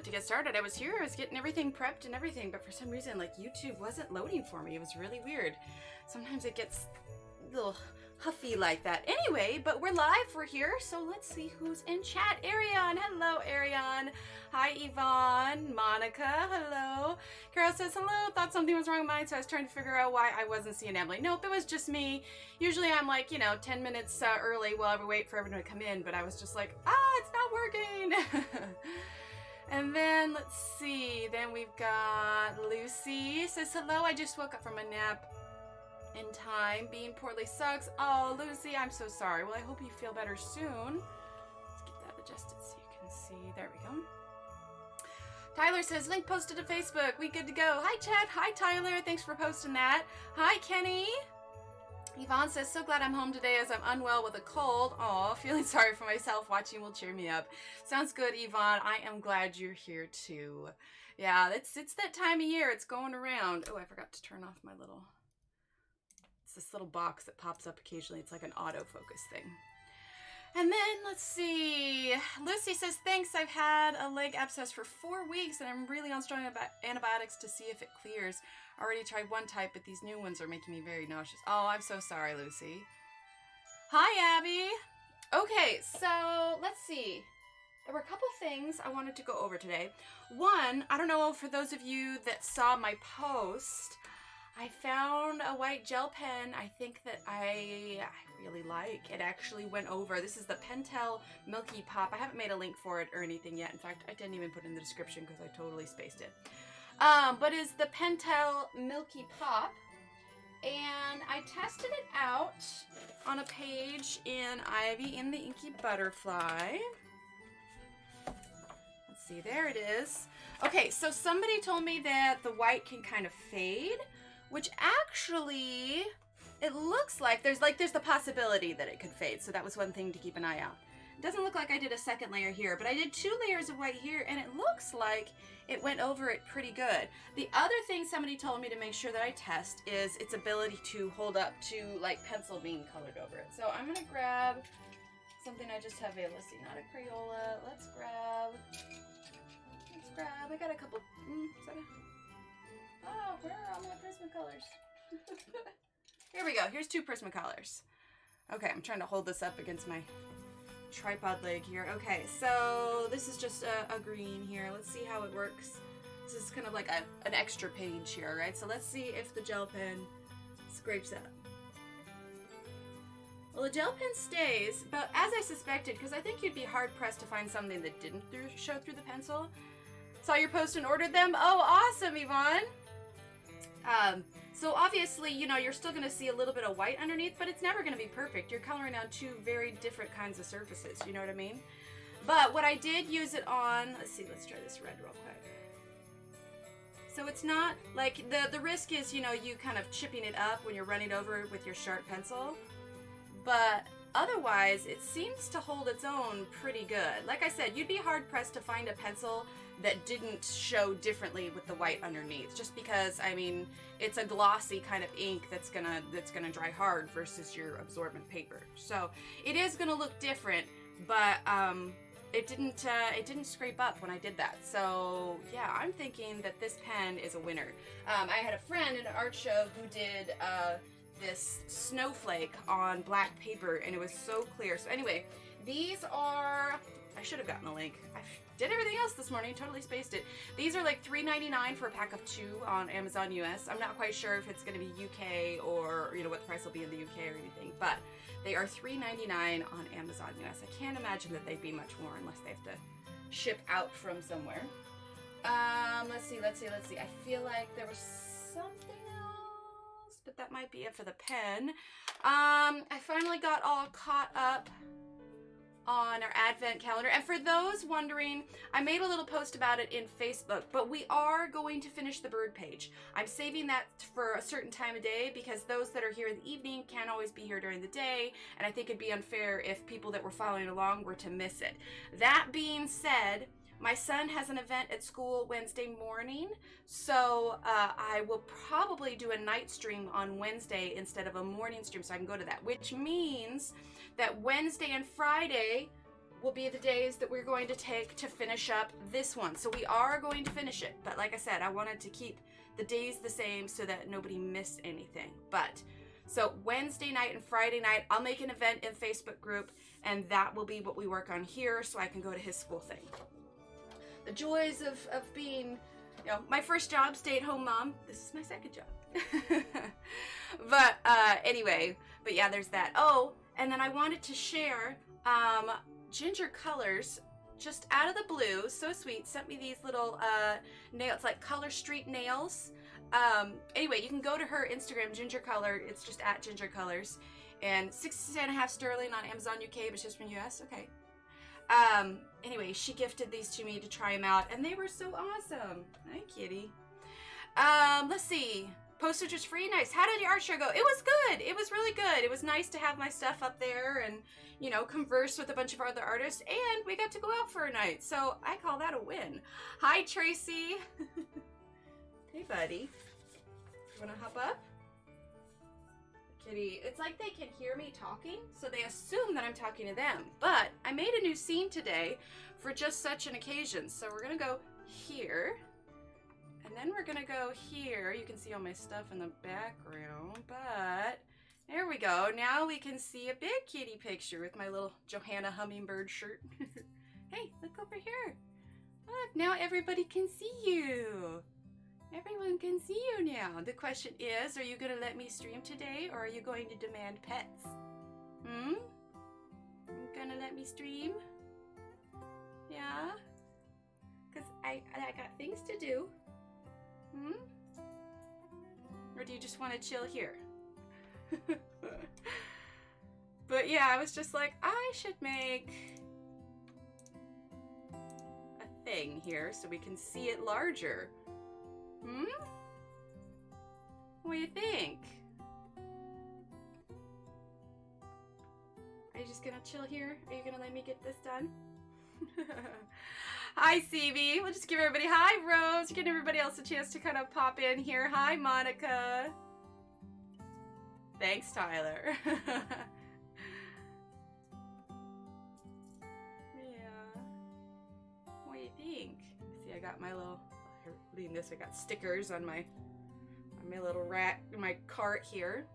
To get started. I was here, I was getting everything prepped and everything, but for some reason, like, YouTube wasn't loading for me. It was really weird. Sometimes it gets a little huffy like that. Anyway, but we're live, we're here, so let's see who's in chat. Ariane, hello, Ariane. Hi, Yvonne. Monica, hello. Carol says, hello, thought something was wrong with mine, so I was trying to figure out why I wasn't seeing Emily. Nope, it was just me. Usually I'm like, 10 minutes early while I wait for everyone to come in, but I was just like, it's not working. And then, let's see, then we've got Lucy says, hello, I just woke up from a nap in time. Being poorly sucks. Oh, Lucy, I'm so sorry. Well, I hope you feel better soon. Let's get that adjusted so you can see. There we go. Tyler says, link posted to Facebook. We good to go. Hi, chat. Hi, Tyler. Thanks for posting that. Hi, Kenny. Yvonne says, so glad I'm home today as I'm unwell with a cold. Aw, feeling sorry for myself. Watching will cheer me up. Sounds good, Yvonne. I am glad you're here too. Yeah, it's that time of year. It's going around. Oh, I forgot to turn off my little... It's this little box that pops up occasionally. It's like an autofocus thing. And then, let's see. Lucy says, thanks. I've had a leg abscess for 4 weeks and I'm really on strong antibiotics to see if it clears. I already tried one type, but these new ones are making me very nauseous. Oh, I'm so sorry, Lucy. Hi, Abby. Okay, so let's see. There were a couple things I wanted to go over today. One, I don't know, for those of you that saw my post, I found a white gel pen I think that I really like. It actually went over. This is the Pentel Milky Pop. I haven't made a link for it or anything yet. In fact, I didn't even put it in the description because I totally spaced it. But it's the Pentel Milky Pop. And I tested it out on a page in Ivy in the Inky Butterfly. Let's see, there it is. Okay, so somebody told me that the white can kind of fade, which actually, it looks like there's the possibility that it could fade. So that was one thing to keep an eye out. It doesn't look like I did a second layer here, but I did 2 layers of white here, and it looks like it went over it pretty good. The other thing somebody told me to make sure that I test is its ability to hold up to like pencil being colored over it. So I'm gonna grab something I just have. Let's see, not a Crayola. Let's grab. I got a couple. Oh, where are all my Prismacolors? Here we go. Here's 2 Prismacolors. Okay, I'm trying to hold this up against my tripod leg here. Okay, so this is just a green here. Let's see how it works. This is kind of like an extra page here, right? So let's see if the gel pen scrapes up. Well, the gel pen stays, but as I suspected, because I think you'd be hard-pressed to find something that didn't show through the pencil. Saw your post and ordered them. Oh, awesome, Yvonne. So obviously, you're still going to see a little bit of white underneath, but it's never going to be perfect. You're coloring on 2 very different kinds of surfaces, you know what I mean? But what I did use it on, let's try this red real quick. So it's not, like, the risk is, you kind of chipping it up when you're running over it with your sharp pencil. But otherwise, it seems to hold its own pretty good. Like I said, you'd be hard-pressed to find a pencil that didn't show differently with the white underneath, just because, I mean, it's a glossy kind of ink that's gonna dry hard versus your absorbent paper. So it is gonna look different, but it didn't scrape up when I did that. So yeah, I'm thinking that this pen is a winner. I had a friend in an art show who did this snowflake on black paper, and it was so clear. So anyway, these are, I should have gotten the link. I did everything else this morning, totally spaced it. These are like $3.99 for a pack of 2 on Amazon US. I'm not quite sure if it's going to be UK or, you know, what the price will be in the UK or anything, but they are $3.99 on Amazon US. I can't imagine that they'd be much more unless they have to ship out from somewhere. Let's see. I feel like there was something else, but that might be it for the pen. I finally got all caught up on our advent calendar, and for those wondering, I made a little post about it in Facebook, but we are going to finish the bird page. I'm saving that for a certain time of day because those that are here in the evening can't always be here during the day, and I think it'd be unfair if people that were following along were to miss it. That being said, my son has an event at school Wednesday morning, so I will probably do a night stream on Wednesday instead of a morning stream, so I can go to that, which means that Wednesday and Friday will be the days that we're going to take to finish up this one. So we are going to finish it, but like I said, I wanted to keep the days the same so that nobody missed anything. But so Wednesday night and Friday night, I'll make an event in Facebook group, and that will be what we work on here so I can go to his school thing. The joys of being, you know, my first job, stay-at-home mom. This is my second job. But anyway, but yeah, there's that. Oh, and then I wanted to share Ginger Colors, just out of the blue, so sweet, sent me these little nails, like Color Street nails. Anyway, you can go to her Instagram, Ginger Color. It's just at Ginger Colors. And $6.5 sterling on Amazon UK, but it's just from US. Okay. Anyway, she gifted these to me to try them out, and they were so awesome. Hi, kitty. Let's see. Postage was free. Nice. How did the art show go? It was good. It was really good. It was nice to have my stuff up there and, you know, converse with a bunch of other artists, and we got to go out for a night. So I call that a win. Hi, Tracy. Hey, buddy. You want to hop up? Kitty, it's like they can hear me talking, so they assume that I'm talking to them. But I made a new scene today for just such an occasion. So we're going to go here. And then we're gonna go here. You can see all my stuff in the background, but there we go. Now we can see a big kitty picture with my little Johanna hummingbird shirt. Hey, look over here. Look, now everybody can see you. Everyone can see you now. The question is, are you gonna let me stream today, or are you going to demand pets? You gonna let me stream? Yeah? Because I got things to do. Or do you just want to chill here? But yeah, I was just like, I should make a thing here so we can see it larger. What do you think? Are you just gonna chill here? Are you gonna let me get this done? Hi, CB. We'll just give everybody, hi, Rose. Give everybody else a chance to kind of pop in here. Hi, Monica. Thanks, Tyler. Yeah. What do you think? See, I got my little, leaving this, I got stickers on my little rack, my cart here.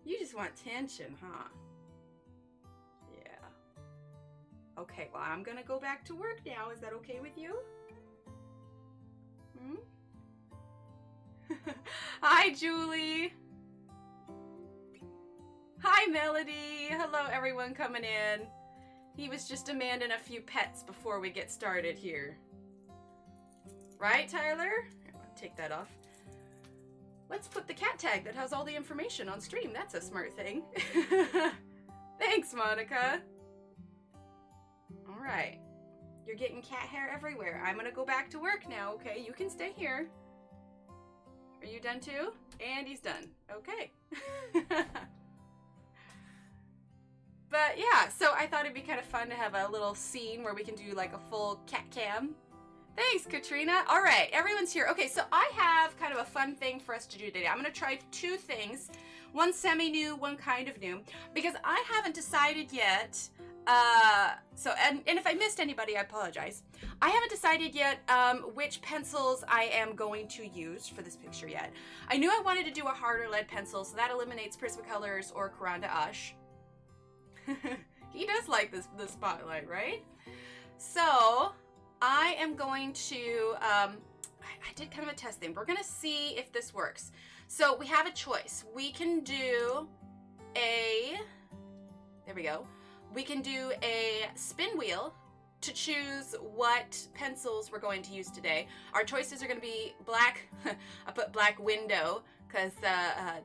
You just want attention, huh? Okay, well, I'm gonna go back to work now. Is that okay with you? Hi, Julie. Hi, Melody. Hello, everyone coming in. He was just demanding a few pets before we get started here. Right, Tyler? I'll take that off. Let's put the cat tag that has all the information on stream. That's a smart thing. Thanks, Monica. All right. You're getting cat hair everywhere. I'm gonna go back to work now, okay? You can stay here. Are you done too? And he's done. Okay. But yeah, so I thought it'd be kind of fun to have a little scene where we can do like a full cat cam. Thanks, Katrina. All right, everyone's here. Okay, so I have kind of a fun thing for us to do today. I'm gonna try two things. One semi-new, one kind of new, because I haven't decided yet. And if I missed anybody, I apologize. I haven't decided yet which pencils I am going to use for this picture yet. I knew I wanted to do a harder lead pencil, so that eliminates Prismacolors or Caran d'Ache. He does like the spotlight, right? So I am going to, I did kind of a test thing. We're gonna see if this works. So we have a choice. We can do there we go. We can do a spin wheel to choose what pencils we're going to use today. Our choices are going to be black. I put black window because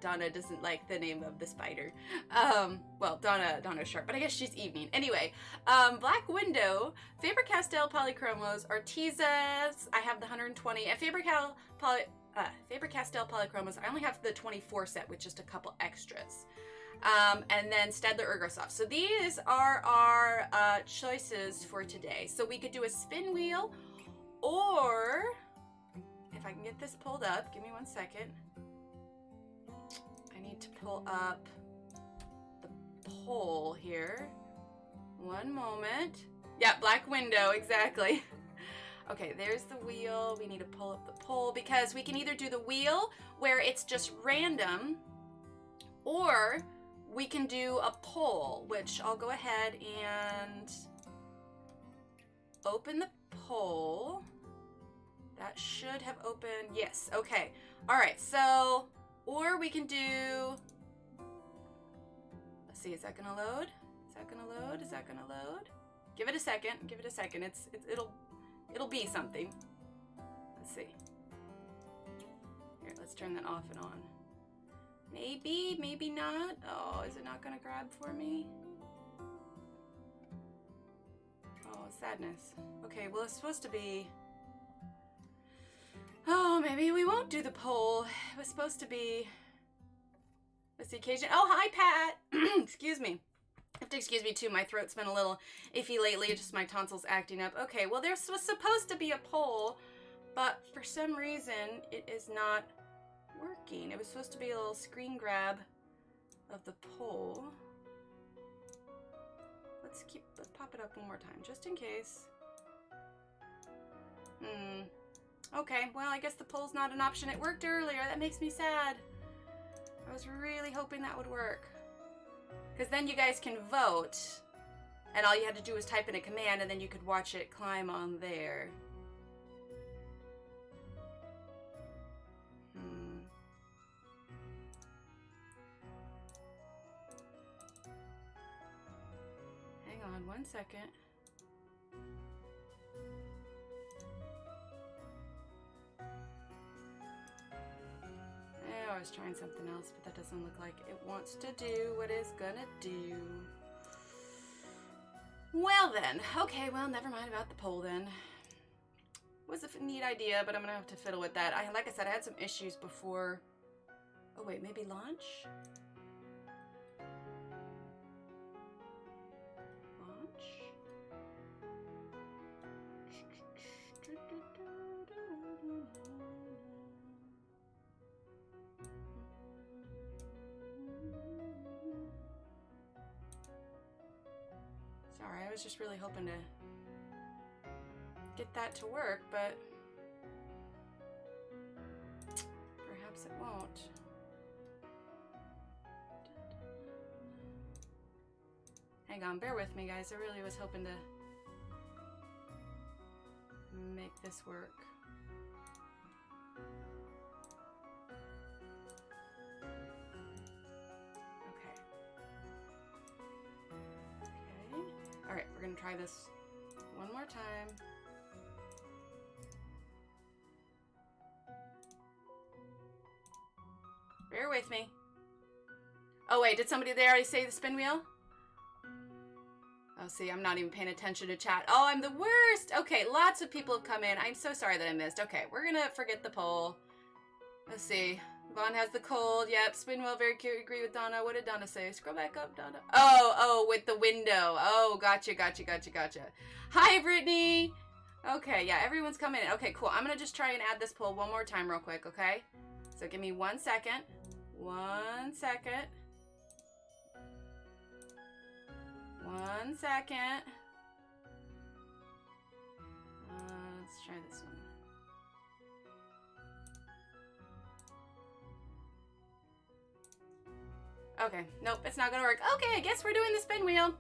Donna doesn't like the name of the spider. Well, Donna's sharp, but I guess she's evening. Anyway, black window, Faber-Castell Polychromos, Artezas. I have the 120, and Faber-Castell Polychromos. I only have the 24 set with just a couple extras. And then Staedtler Ergosoft. So these are our choices for today. So we could do a spin wheel, or if I can get this pulled up, give me 1 second. I need to pull up the poll here. One moment. Yeah, black window, exactly. Okay, there's the wheel. We need to pull up the poll because we can either do the wheel where it's just random, or we can do a poll, which I'll go ahead and open the poll. That should have opened. Yes, okay. All right, so, or we can do, let's see, is that gonna load? Is that gonna load? Is that gonna load? Give it a second, give it a second. It'll be something. Let's see. Here, let's turn that off and on. Maybe, maybe not. Oh, is it not gonna grab for me? Oh, sadness. Okay, well, it's supposed to be... Oh, maybe we won't do the poll. It was supposed to be... What's the occasion? Oh, hi, Pat! Excuse me. You have to excuse me, too. My throat's been a little iffy lately. Just my tonsils acting up. Okay, well, there was supposed to be a poll, but for some reason, it is not working. It was supposed to be a little screen grab of the poll. Let's pop it up one more time, just in case. Okay, well, I guess the poll's not an option. It worked earlier. That makes me sad. I was really hoping that would work. Because then you guys can vote, and all you had to do was type in a command, and then you could watch it climb on there. Hang on 1 second. I was trying something else, but that doesn't look like it wants to do what it's gonna do. Well then, okay, well, never mind about the poll then. It was a neat idea, but I'm gonna have to fiddle with that. Like I said, I had some issues before. Oh wait, maybe launch? Sorry, I was just really hoping to get that to work, but perhaps it won't. Hang on, bear with me, guys. I really was hoping to make this work. Alright, we're gonna try this one more time. Bear with me. Oh wait, did somebody there already say the spin wheel? Oh, see, I'm not even paying attention to chat. Oh, I'm the worst! Okay, lots of people have come in. I'm so sorry that I missed. Okay, we're gonna forget the poll. Let's see. Vaughn has the cold. Yep. Spin well. Very cute. Agree with Donna. What did Donna say? Scroll back up, Donna. Oh, with the window. Oh, gotcha. Hi, Brittany. Okay, yeah, everyone's coming in. Okay, cool. I'm gonna just try and add this poll one more time real quick, okay? So give me 1 second. 1 second. 1 second. Let's try this one. Okay, nope, it's not gonna work. Okay, I guess we're doing the spin wheel.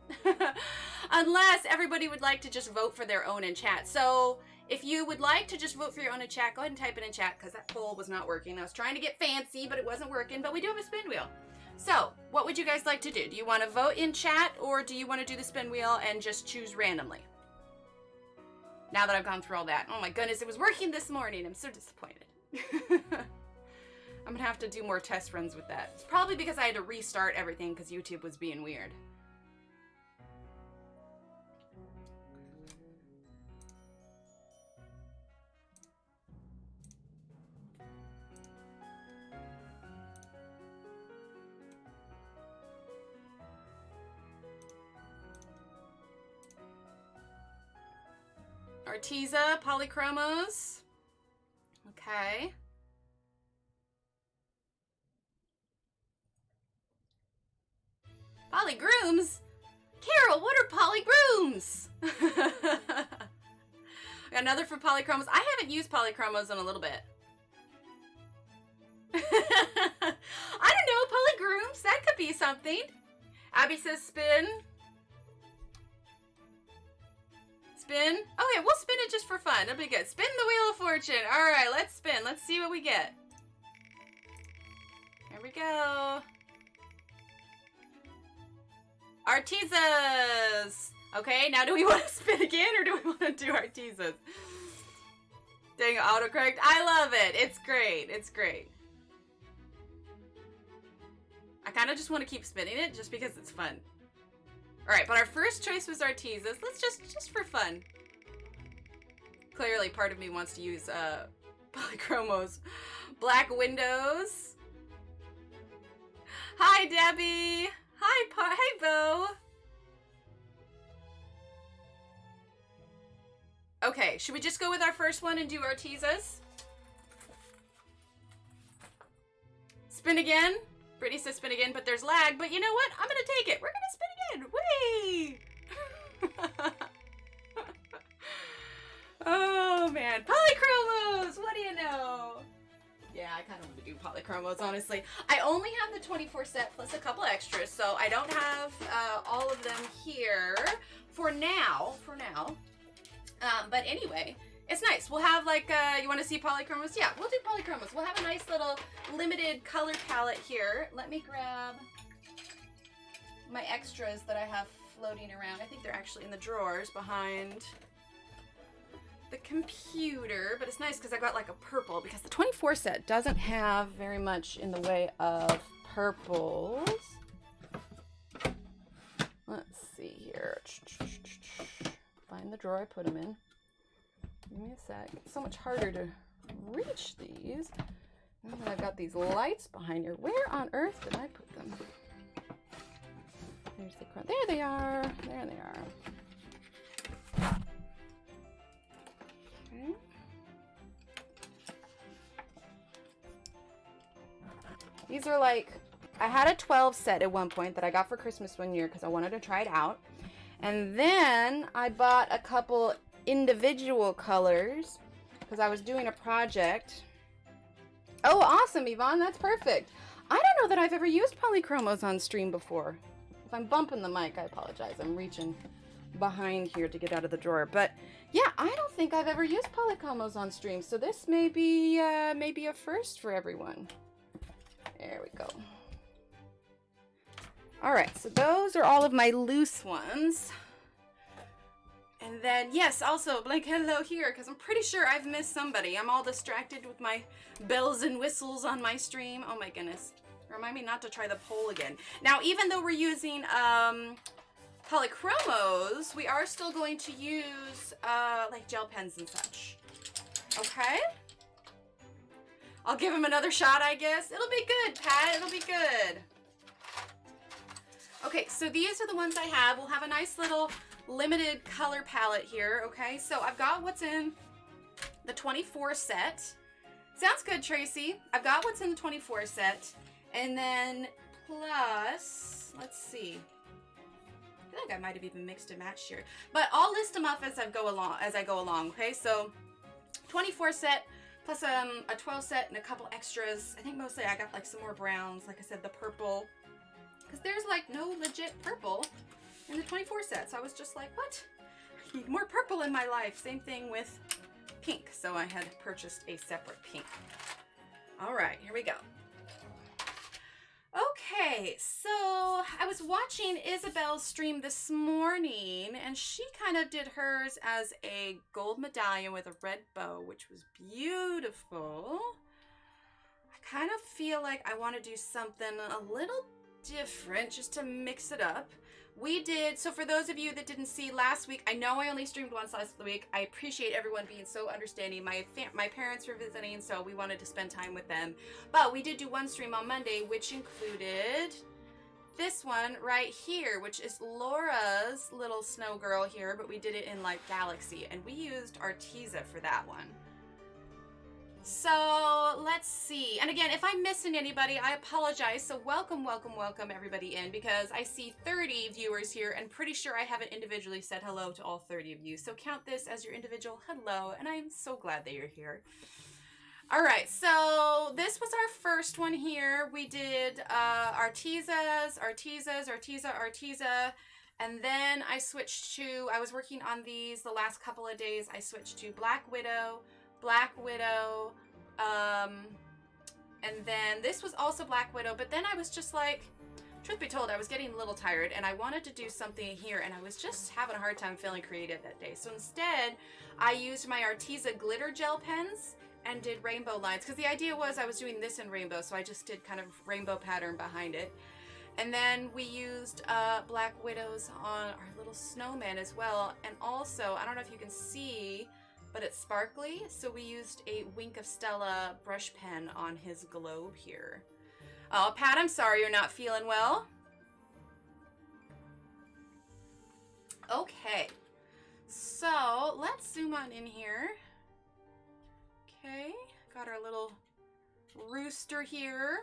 Unless everybody would like to just vote for their own in chat. So if you would like to just vote for your own in chat, go ahead and type it in chat because that poll was not working. I was trying to get fancy, but it wasn't working. But we do have a spin wheel. So what would you guys like to do? Do you want to vote in chat or do you want to do the spin wheel and just choose randomly? Now that I've gone through all that. Oh my goodness, it was working this morning. I'm so disappointed. I'm gonna have to do more test runs with that. It's probably because I had to restart everything because YouTube was being weird. Arteza, Polychromos. Okay. Polygrooms? Carol, what are polygrooms? Another for Polychromos. I haven't used Polychromos in a little bit. I don't know, polygrooms, that could be something. Abby says spin. Spin? Okay, we'll spin it just for fun. It'll be good. Spin the Wheel of Fortune. All right, let's spin. Let's see what we get. Here we go. Artezas. Okay, now do we want to spin again or do we want to do Artezas? Dang, autocorrect. I love it. It's great. It's great. I kind of just want to keep spinning it just because it's fun. All right, but our first choice was Artezas. Let's just for fun. Clearly, part of me wants to use Polychromos. Black windows. Hi, Debbie. Hi, Bo. Okay, should we just go with our first one and do Artezas? Spin again. Brittany says spin again, but there's lag. But you know what? I'm gonna take it. We're gonna spin again. Whee! Oh man, Polychromos. What do you know? Yeah, I kind of want to do Polychromos, honestly. I only have the 24 set plus a couple extras, so I don't have all of them here for now. But anyway, it's nice. We'll have like, you want to see Polychromos? Yeah, we'll do Polychromos. We'll have a nice little limited color palette here. Let me grab my extras that I have floating around. I think they're actually in the drawers behind the computer, but it's nice because I got like a purple because the 24 set doesn't have very much in the way of purples. Let's see here. Find the drawer I put them in. Give me a sec. It's so much harder to reach these. Now that I've got these lights behind here. Where on earth did I put them? There's the there they are. There they are. Okay. These are like, I had a 12 set at one point that I got for Christmas one year because I wanted to try it out. And then I bought a couple individual colors because I was doing a project. Oh, awesome, Yvonne. That's perfect. I don't know that I've ever used Polychromos on stream before. If I'm bumping the mic, I apologize. I'm reaching behind here to get out of the drawer. But yeah, I don't think I've ever used Polychromos on stream. So this may be maybe a first for everyone. There we go. All right, so those are all of my loose ones. And then, yes, also, blank hello here, because I'm pretty sure I've missed somebody. I'm all distracted with my bells and whistles on my stream. Oh my goodness. Remind me not to try the poll again. Now, even though we're using Polychromos, we are still going to use like gel pens and such. Okay? I'll give him another shot, I guess. It'll be good, Pat. It'll be good. Okay, so these are the ones I have. We'll have a nice little limited color palette here, okay? So I've got what's in the 24 set. Sounds good, Tracy. I've got what's in the 24 set. And then plus, let's see. I feel like I might have even mixed and matched here. But I'll list them off as I go along, okay? So 24 set plus a 12 set and a couple extras. I think mostly I got like some more browns, like I said, the purple. Because there's like no legit purple in the 24 set. So I was just like, what? I need more purple in my life. Same thing with pink. So I had purchased a separate pink. All right, here we go. Okay, so I was watching Isabel's stream this morning, and she kind of did hers as a gold medallion with a red bow, which was beautiful. I kind of feel like I want to do something a little different just to mix it up. We did, so for those of you that didn't see last week, I know I only streamed once last week. I appreciate everyone being so understanding. My parents were visiting, so we wanted to spend time with them. But we did do one stream on Monday, which included this one right here, which is Laura's little snow girl here, but we did it in like Galaxy, and we used Arteza for that one. So let's see. And again, if I'm missing anybody, I apologize. So welcome, welcome, welcome everybody in, because I see 30 viewers here and pretty sure I haven't individually said hello to all 30 of you. So count this as your individual hello, and I'm so glad that you're here. All right, so this was our first one here. We did Arteza, and then I switched to, I was working on these the last couple of days. I switched to Black Widow, and then this was also Black Widow, but then I was just like, truth be told, I was getting a little tired and I wanted to do something here, and I was just having a hard time feeling creative that day. So instead, I used my Arteza glitter gel pens and did rainbow lines, because the idea was I was doing this in rainbow, so I just did kind of rainbow pattern behind it. And then we used Black Widows on our little snowman as well. And also, I don't know if you can see, but it's sparkly, so we used a Wink of Stella brush pen on his globe here. Oh, Pat, I'm sorry you're not feeling well. Okay, so let's zoom on in here. Okay, got our little rooster here.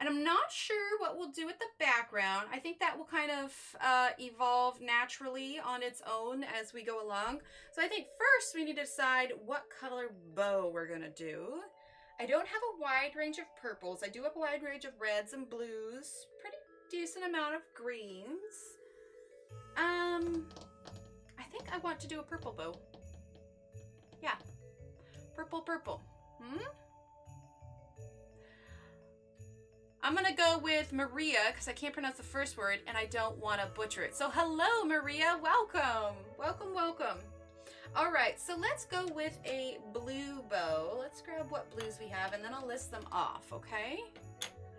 And I'm not sure what we'll do with the background. I think that will kind of evolve naturally on its own as we go along. So I think first we need to decide what color bow we're gonna do. I don't have a wide range of purples. I do have a wide range of reds and blues. Pretty decent amount of greens. I think I want to do a purple bow. Yeah, purple. I'm gonna go with Maria because I can't pronounce the first word and I don't want to butcher it. So hello, Maria, welcome. Welcome. All right, so let's go with a blue bow. Let's grab what blues we have and then I'll list them off, okay?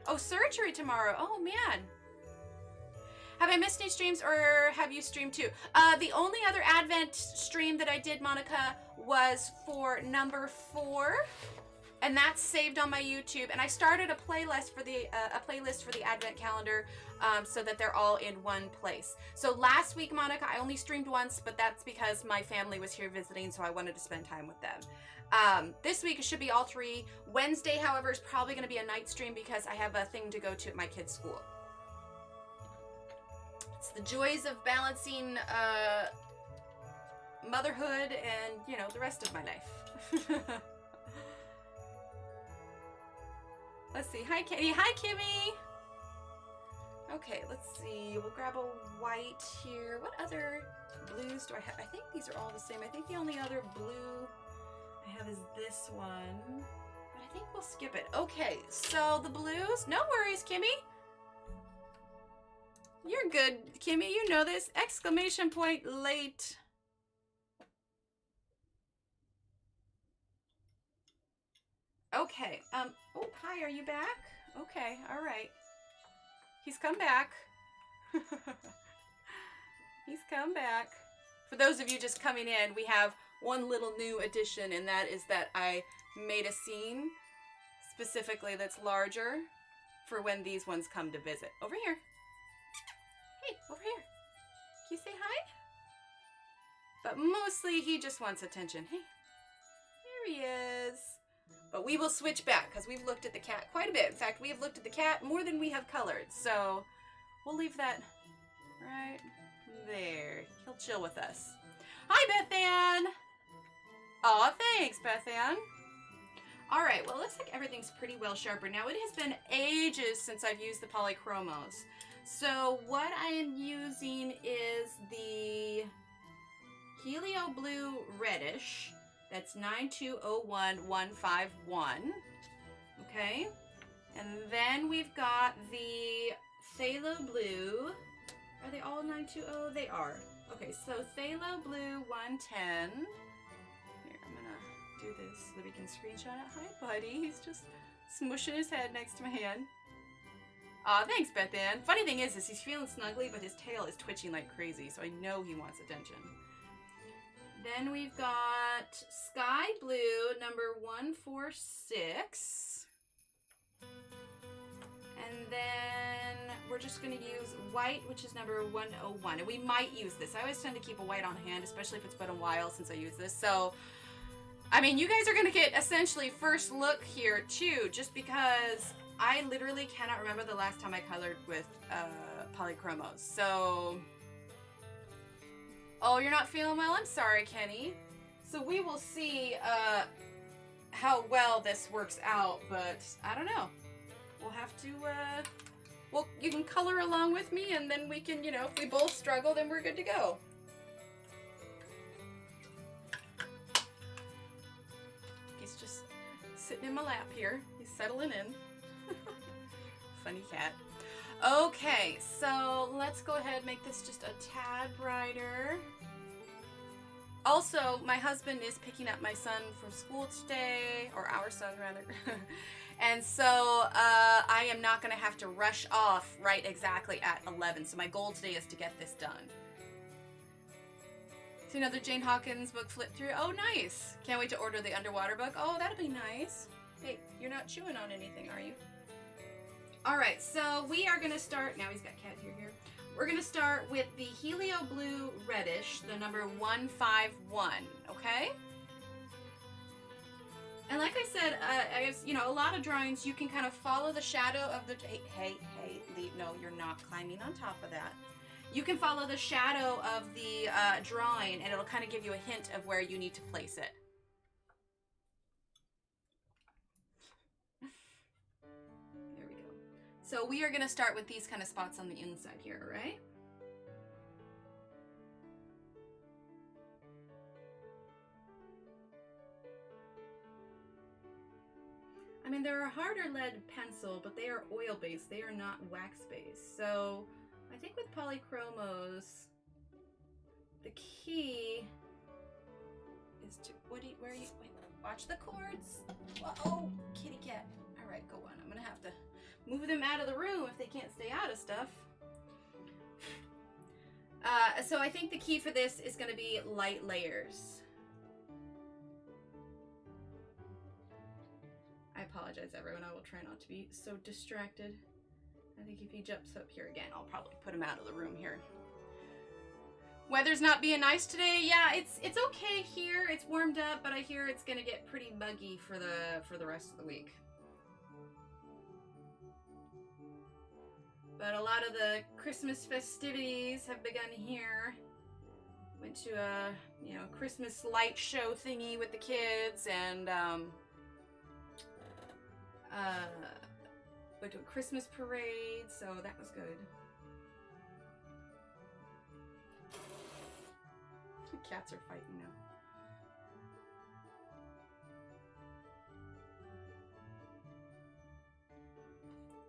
Oh, surgery tomorrow. Oh man. Have I missed any streams or have you streamed too? The only other Advent stream that I did, Monica, was for number 4. And that's saved on my YouTube. And I started a playlist for the Advent calendar so that they're all in one place. So last week, Monica, I only streamed once, but that's because my family was here visiting, so I wanted to spend time with them. This week it should be all 3. Wednesday, however, is probably going to be a night stream because I have a thing to go to at my kids' school. It's the joys of balancing motherhood and, you know, the rest of my life. Let's see. Hi, Kitty. Hi, Kimmy. Okay, let's see. We'll grab a white here. What other blues do I have? I think these are all the same. I think the only other blue I have is this one. But I think we'll skip it. Okay, so the blues. No worries, Kimmy. You're good, Kimmy. You know this. Exclamation point late. Okay, oh, hi, are you back? Okay, all right. He's come back. He's come back. For those of you just coming in, we have one little new addition, and that is that I made a scene specifically that's larger for when these ones come to visit. Over here. Hey, over here. Can you say hi? But mostly he just wants attention. Hey, there he is. But we will switch back because we've looked at the cat quite a bit. In fact, we have looked at the cat more than we have colored. So we'll leave that right there. He'll chill with us. Hi, Bethan. Aw, thanks, Bethan. All right, well, it looks like everything's pretty well sharpened. Now, it has been ages since I've used the Polychromos. So what I am using is the Helio-blue Reddish. That's 9201151. Okay. And then we've got the Phthalo-blue. Are they all 920? They are. Okay, so Phthalo-blue 110. Here, I'm gonna do this so that we can screenshot it. Hi, buddy. He's just smushing his head next to my hand. Aw, thanks, Bethan. Funny thing is he's feeling snuggly, but his tail is twitching like crazy, so I know he wants attention. Then we've got Sky Blue, number 146. And then we're just going to use white, which is number 101. And we might use this. I always tend to keep a white on hand, especially if it's been a while since I used this. So, I mean, you guys are going to get essentially first look here, too, just because I literally cannot remember the last time I colored with Polychromos. So, oh, you're not feeling well? I'm sorry, Kenny. So we will see how well this works out, but I don't know. We'll have to, well, you can color along with me, and then we can, you know, if we both struggle, then we're good to go. He's just sitting in my lap here. He's settling in. Funny cat. Okay, so let's go ahead and make this just a tad brighter. Also, my husband is picking up my son from school today, or our son rather. And so I am not going to have to rush off right exactly at 11. So my goal today is to get this done. So another Jane Hawkins book flip through. Oh, nice. Can't wait to order the underwater book. Oh, that'll be nice. Hey, you're not chewing on anything, are you? All right, so we are going to start. Now he's got cat hair here. We're going to start with the Helio-blue Reddish, the number 151, okay? And like I said, I guess, you know, a lot of drawings, you can kind of follow the shadow of the, hey, no, you're not climbing on top of that. You can follow the shadow of the drawing, and it'll kind of give you a hint of where you need to place it. There we go. So we are going to start with these kind of spots on the inside here, right? I mean, they're a harder lead pencil, but they are oil-based. They are not wax-based. So I think with Polychromos, the key is to, where are you, wait, watch the cords. Oh, kitty cat. All right, go on. I'm gonna have to move them out of the room if they can't stay out of stuff. So I think the key for this is gonna be light layers. I apologize, everyone. I will try not to be so distracted. I think if he jumps up here again, I'll probably put him out of the room here. Weather's not being nice today. Yeah, it's okay here. It's warmed up, but I hear it's gonna get pretty muggy for the rest of the week. But a lot of the Christmas festivities have begun here. Went to a, you know, Christmas light show thingy with the kids, and went to a Christmas parade, so that was good. The cats are fighting now.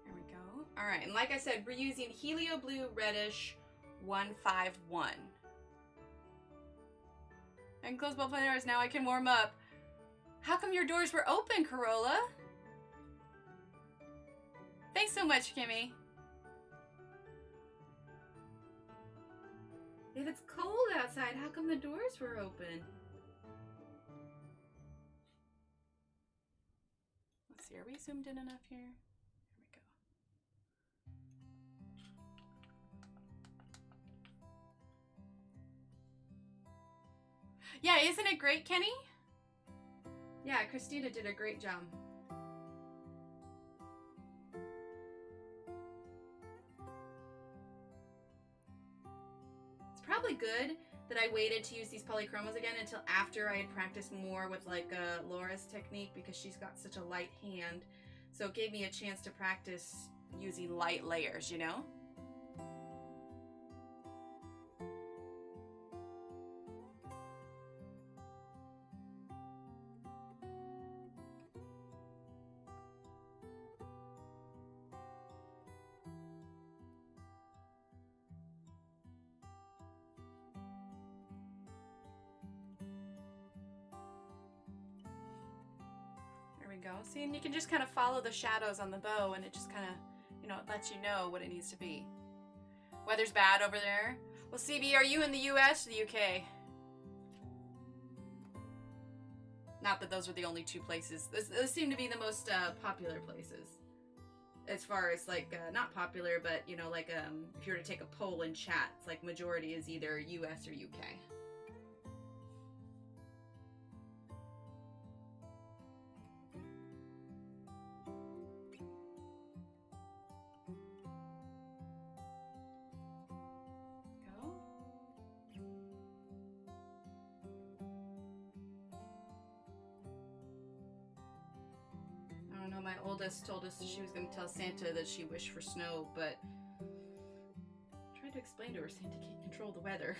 There we go. All right, and like I said, we're using Helio-blue Reddish 151. I can close both my doors now. I can warm up. How come your doors were open, Corolla? Thanks so much, Kimmy. If it's cold outside, how come the doors were open? we zoomed in enough here? There we go. Yeah, isn't it great, Kenny? Yeah, Christina did a great job. It's probably good that I waited to use these Polychromos again until after I had practiced more with like Laura's technique, because she's got such a light hand. So it gave me a chance to practice using light layers, you know? Go. See, and you can just kind of follow the shadows on the bow, and it just kind of, you know, it lets you know what it needs to be. Weather's bad over there. Well, CB, are you in the US or the UK? Not that those are the only two places. Those seem to be the most popular places. As far as like, not popular, but, you know, like if you were to take a poll in chat, it's like majority is either US or UK. My oldest told us she was going to tell Santa that she wished for snow, but I tried to explain to her Santa can't control the weather.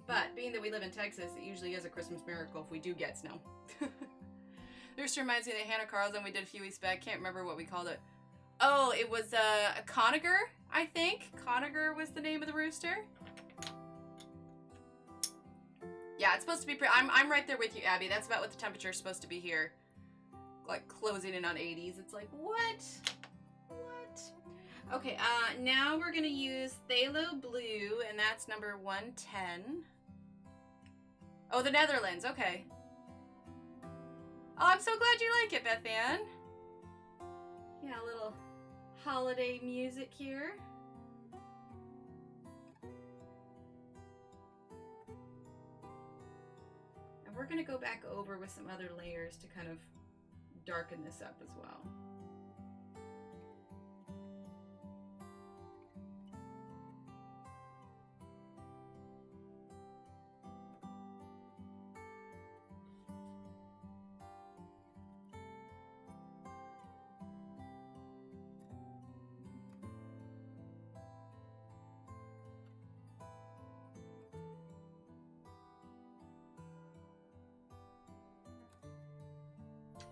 But being that we live in Texas, it usually is a Christmas miracle if we do get snow. This reminds me of the Hannah Carlson we did a few weeks back. Can't remember what we called it. Oh, it was a conager, I think. Conager was the name of the rooster. Yeah, it's supposed to be pretty. I'm right there with you, Abby. That's about what the temperature is supposed to be here. Like closing in on 80s. It's like, what? Okay, now we're gonna use Helio-blue, and that's number 110. Oh, the Netherlands, okay. Oh, I'm so glad you like it, Beth Ann. Yeah, a little holiday music here. And we're gonna go back over with some other layers to kind of darken this up as well.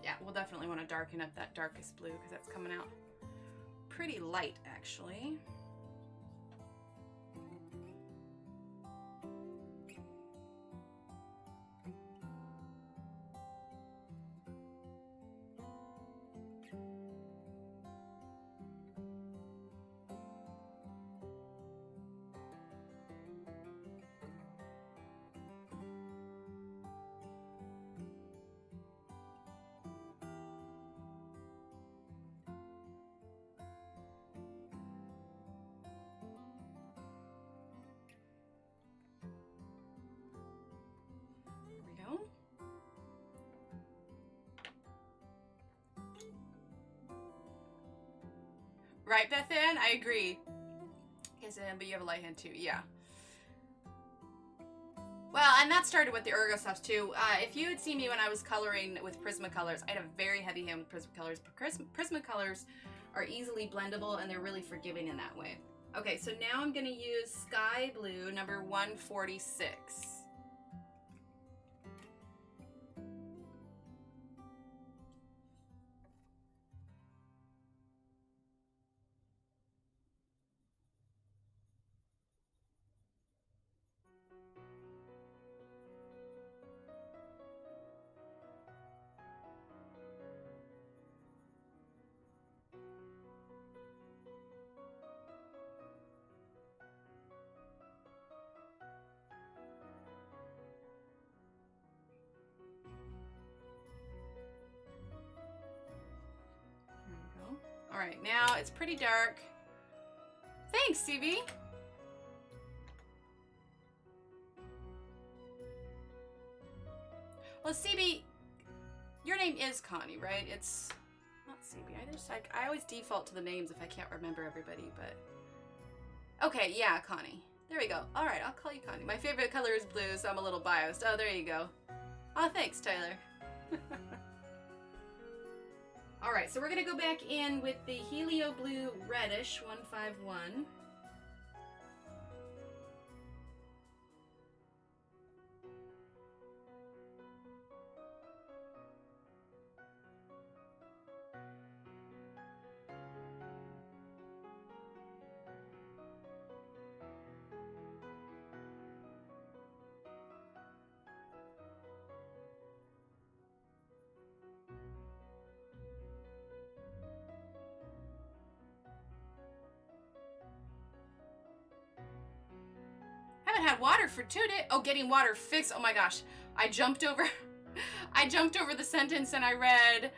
Yeah, we'll definitely want to darken up that darkest blue because that's coming out pretty light, actually. Right, Beth Ann? I agree. Yes, but you have a light hand too, yeah. Well, and that started with the Ergo stuff too. If you had seen me when I was coloring with Prismacolors, I had a very heavy hand with Prismacolors, but Prismacolors are easily blendable and they're really forgiving in that way. Okay, so now I'm gonna use Sky Blue, number 146. Alright, now it's pretty dark. Thanks, CB. Well, CB, your name is Connie, right? It's not CB. I always default to the names if I can't remember everybody, but... Okay, yeah, Connie. There we go. Alright, I'll call you Connie. My favorite color is blue, so I'm a little biased. Oh, there you go. Oh, thanks, Tyler. Alright, so we're going to go back in with the Helio-blue Reddish 151. Had water for 2 days. Oh, getting water fixed. Oh my gosh. I jumped over the sentence and I read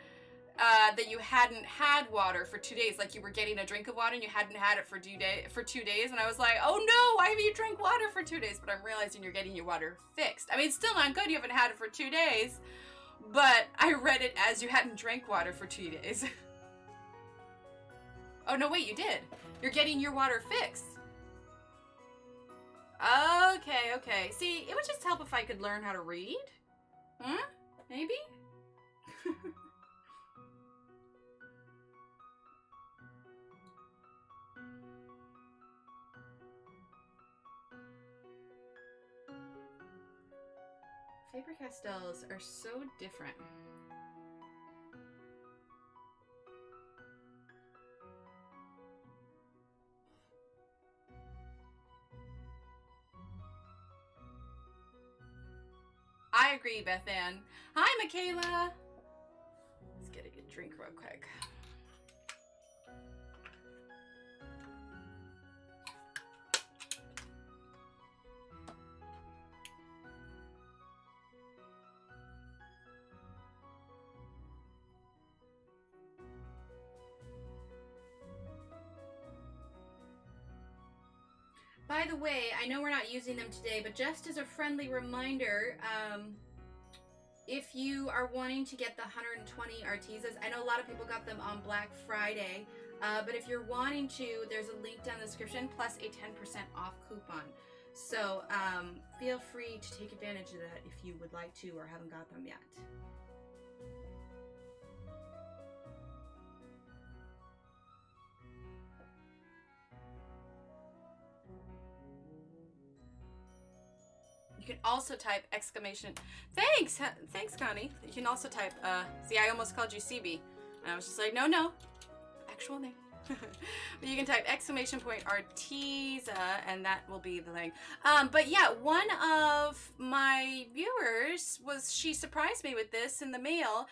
that you hadn't had water for 2 days. Like you were getting a drink of water and you hadn't had it for 2 days. And I was like, oh no, why have you drank water for 2 days? But I'm realizing you're getting your water fixed. I mean, it's still not good. You haven't had it for 2 days. But I read it as you hadn't drank water for 2 days. Oh no, wait, you did. You're getting your water fixed. Okay, okay. See, it would just help if I could learn how to read. Huh? Maybe? Faber-Castells are so different. I agree, Beth Ann. Hi, Michaela. Let's get a good drink real quick. By the way, I know we're not using them today, but just as a friendly reminder, if you are wanting to get the 120 Artezas, I know a lot of people got them on Black Friday, but if you're wanting to, there's a link down in the description, plus a 10% off coupon. So feel free to take advantage of that if you would like to or haven't got them yet. You can also type exclamation. Thanks, Connie. You can also type. See, I almost called you CB, and I was just like, no, actual name. But you can type exclamation point Arteza, and that will be the thing. But yeah, one of my viewers she surprised me with this in the mail.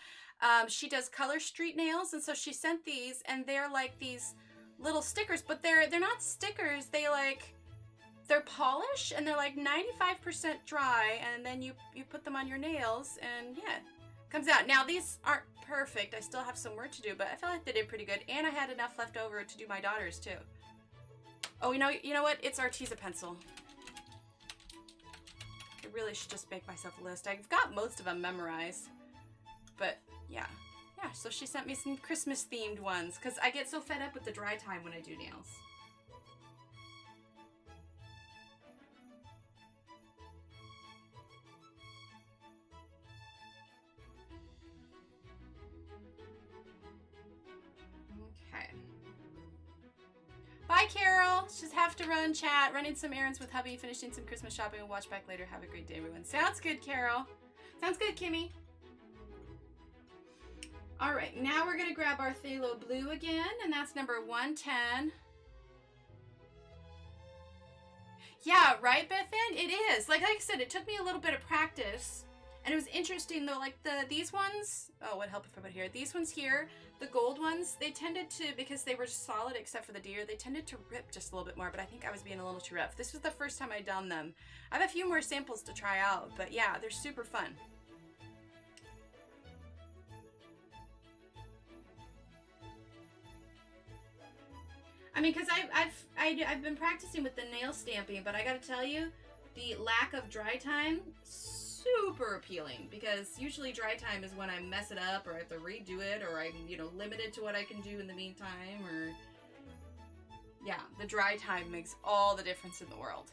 She does color street nails, and so she sent these, and they're like these little stickers, but they're not stickers. They're polished and they're like 95% dry, and then you put them on your nails and yeah, it comes out. Now these aren't perfect. I still have some work to do, but I feel like they did pretty good, and I had enough left over to do my daughter's too. Oh, you know what? It's Arteza pencil. I really should just make myself a list. I've got most of them memorized, but yeah. So she sent me some Christmas themed ones because I get so fed up with the dry time when I do nails. Bye, Carol. Just have to run, chat, running some errands with hubby, finishing some Christmas shopping, and watch back later. Have a great day, everyone. Sounds good, Carol. Sounds good, Kimmy. All right, now we're gonna grab our Phthalo blue again, and that's number 110. Yeah, right, Bethan? It is. Like I said, it took me a little bit of practice. And it was interesting though, like these ones, oh, what help if I put here? These ones here, the gold ones, they tended to, because they were solid except for the deer, they tended to rip just a little bit more, but I think I was being a little too rough. This was the first time I'd done them. I have a few more samples to try out, but yeah, they're super fun. I mean, because I've been practicing with the nail stamping, but I gotta tell you, the lack of dry time, super appealing, because usually dry time is when I mess it up or I have to redo it or I'm, you know, limited to what I can do in the meantime, or yeah, the dry time makes all the difference in the world.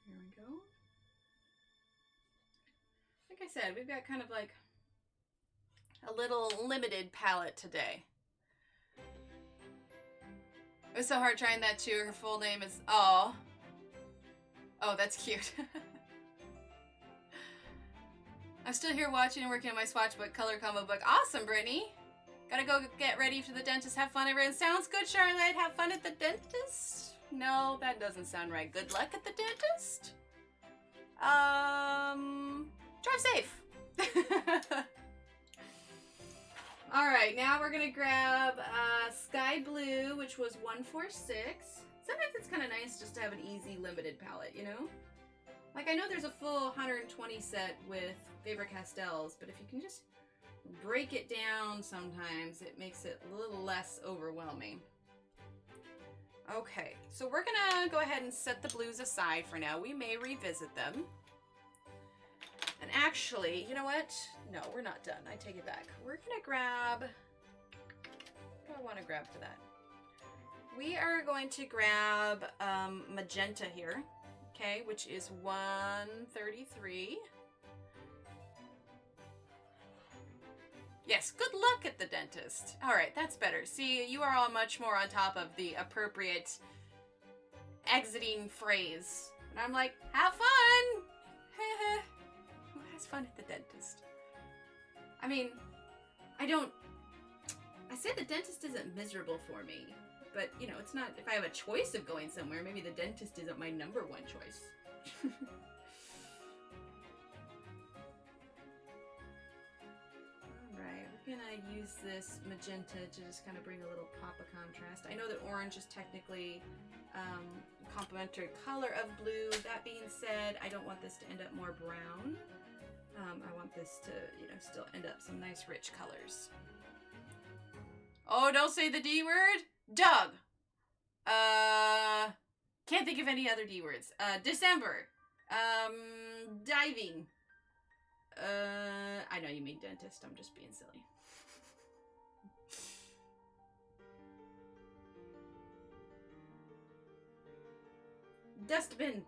Here we go. Like I said, we've got kind of like a little limited palette today. It was so hard trying that too. Her full name is Oh, that's cute. I'm still here watching and working on my swatch book, color combo book. Awesome, Brittany. Gotta go get ready for the dentist. Have fun, everyone. Sounds good, Charlotte. Have fun at the dentist? No, that doesn't sound right. Good luck at the dentist? Drive safe. All right, now we're gonna grab Sky Blue, which was 146. Sometimes it's kind of nice just to have an easy limited palette, you know? Like, I know there's a full 120 set with Faber-Castells, but if you can just break it down sometimes, it makes it a little less overwhelming. Okay, so we're gonna go ahead and set the blues aside for now. We may revisit them. And actually, you know what? No, we're not done. I take it back. We're gonna grab, what do I want to grab for that? We are going to grab Magenta here, okay, which is 133. Yes, good luck at the dentist. All right, that's better. See, you are all much more on top of the appropriate exiting phrase. And I'm like, have fun! Who has fun at the dentist? I mean, I say the dentist isn't miserable for me, but, you know, it's not, if I have a choice of going somewhere, maybe the dentist isn't my #1 choice. Alright, we're gonna use this magenta to just kind of bring a little pop of contrast. I know that orange is technically complementary color of blue. That being said, I don't want this to end up more brown. I want this to, you know, still end up some nice rich colors. Oh, don't say the D word. Doug. Can't think of any other D words. December. Diving. I know you mean dentist. I'm just being silly. Dustbin.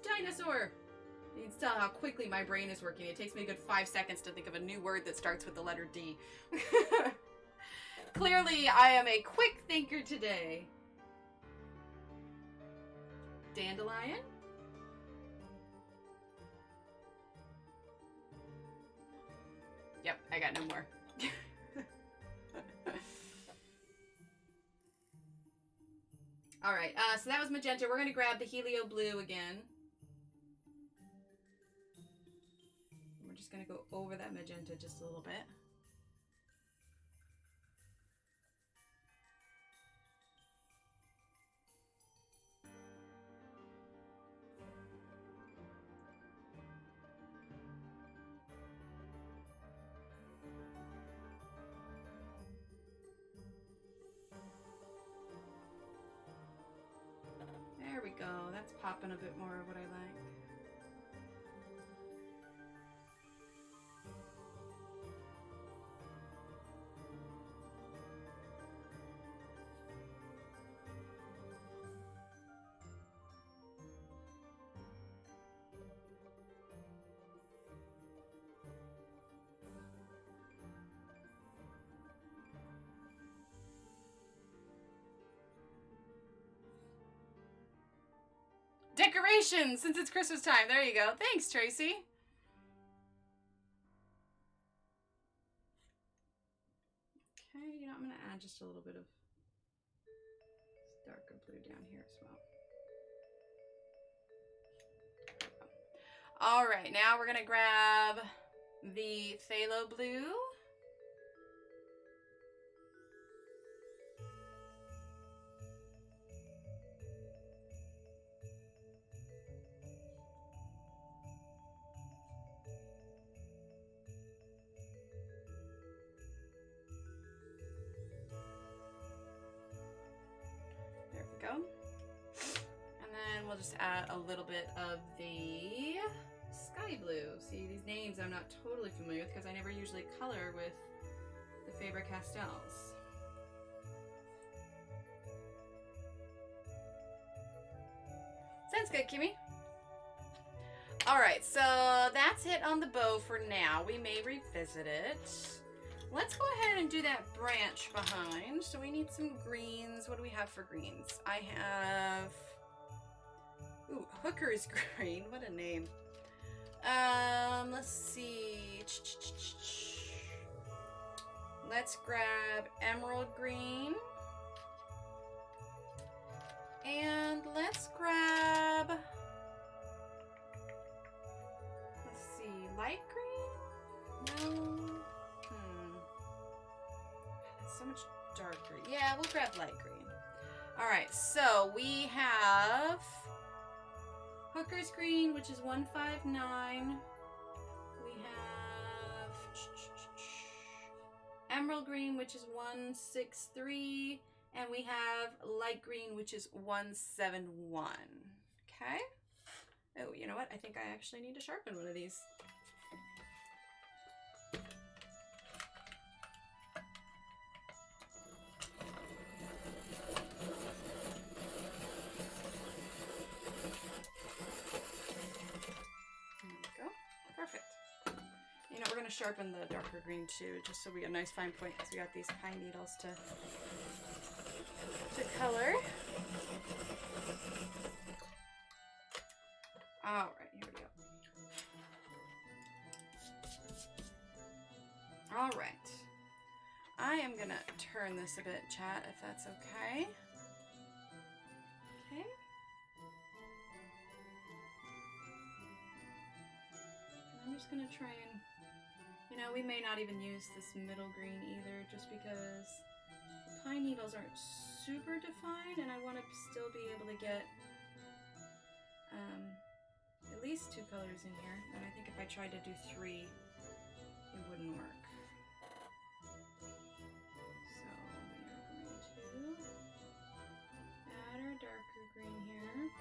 Dinosaur. You can tell how quickly my brain is working. It takes me a good 5 seconds to think of a new word that starts with the letter D. Clearly, I am a quick thinker today. Dandelion. Yep, I got no more. All right, so that was magenta. We're gonna grab the Helio-blue again. We're just gonna go over that magenta just a little bit. There we go. That's popping a bit more of what I like. Decorations, since it's Christmas time. There you go. Thanks, Tracy. Okay, you know, I'm going to add just a little bit of darker blue down here as well. All right, now we're going to grab the Phthalo blue. we'll just add a little bit of the sky blue. See, these names I'm not totally familiar with because I never usually color with the Faber-Castells. Sounds good, Kimmy. Alright, so that's it on the bow for now. We may revisit it. Let's go ahead and do that branch behind. So we need some greens. What do we have for greens? I have... Ooh, Hooker's green. What a name. Let's see. Let's grab emerald green. And let's grab... Let's see. Light green? No. So much darker. Yeah, we'll grab light green. Alright, so we have Hooker's green, which is 159. We have emerald green, which is 163. And we have light green, which is 171. Okay? Oh, you know what? I think I actually need to sharpen one of these. Sharpen the darker green too, just so we get a nice fine point, because we got these pine needles to color. All right, here we go. All right, I am gonna turn this a bit, chat, if that's okay. Okay. I'm just gonna try and, you know, we may not even use this middle green either, just because the pine needles aren't super defined, and I want to still be able to get at least 2 colors in here. And I think if I tried to do 3, it wouldn't work. So we are going to add our darker green here.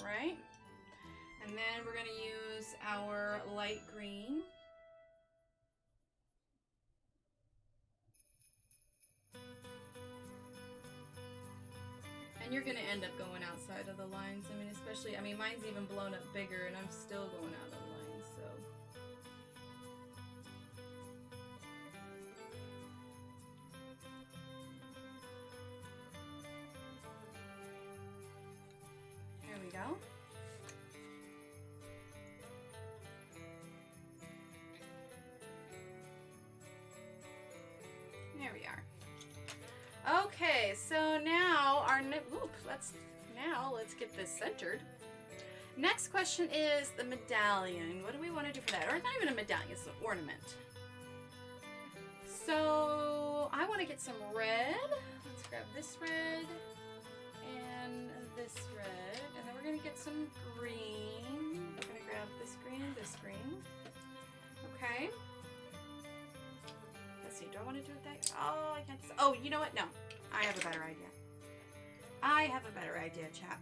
Right, and then we're going to use our light green. And you're going to end up going outside of the lines. I mean, especially, I mean, mine's even blown up bigger and I'm still going out of the lines, so. There we go. There we are. Okay, so now our let's get this centered. Next question is the medallion. What do we want to do for that? Or it's not even a medallion, it's an ornament. So I want to get some red. Let's grab this red and this red, and then we're gonna get some green. We're gonna grab this green and this green. Okay. Let's see, do I want to do it that? Oh, I can't. Oh, you know what? No, I have a better idea. I have a better idea, chat.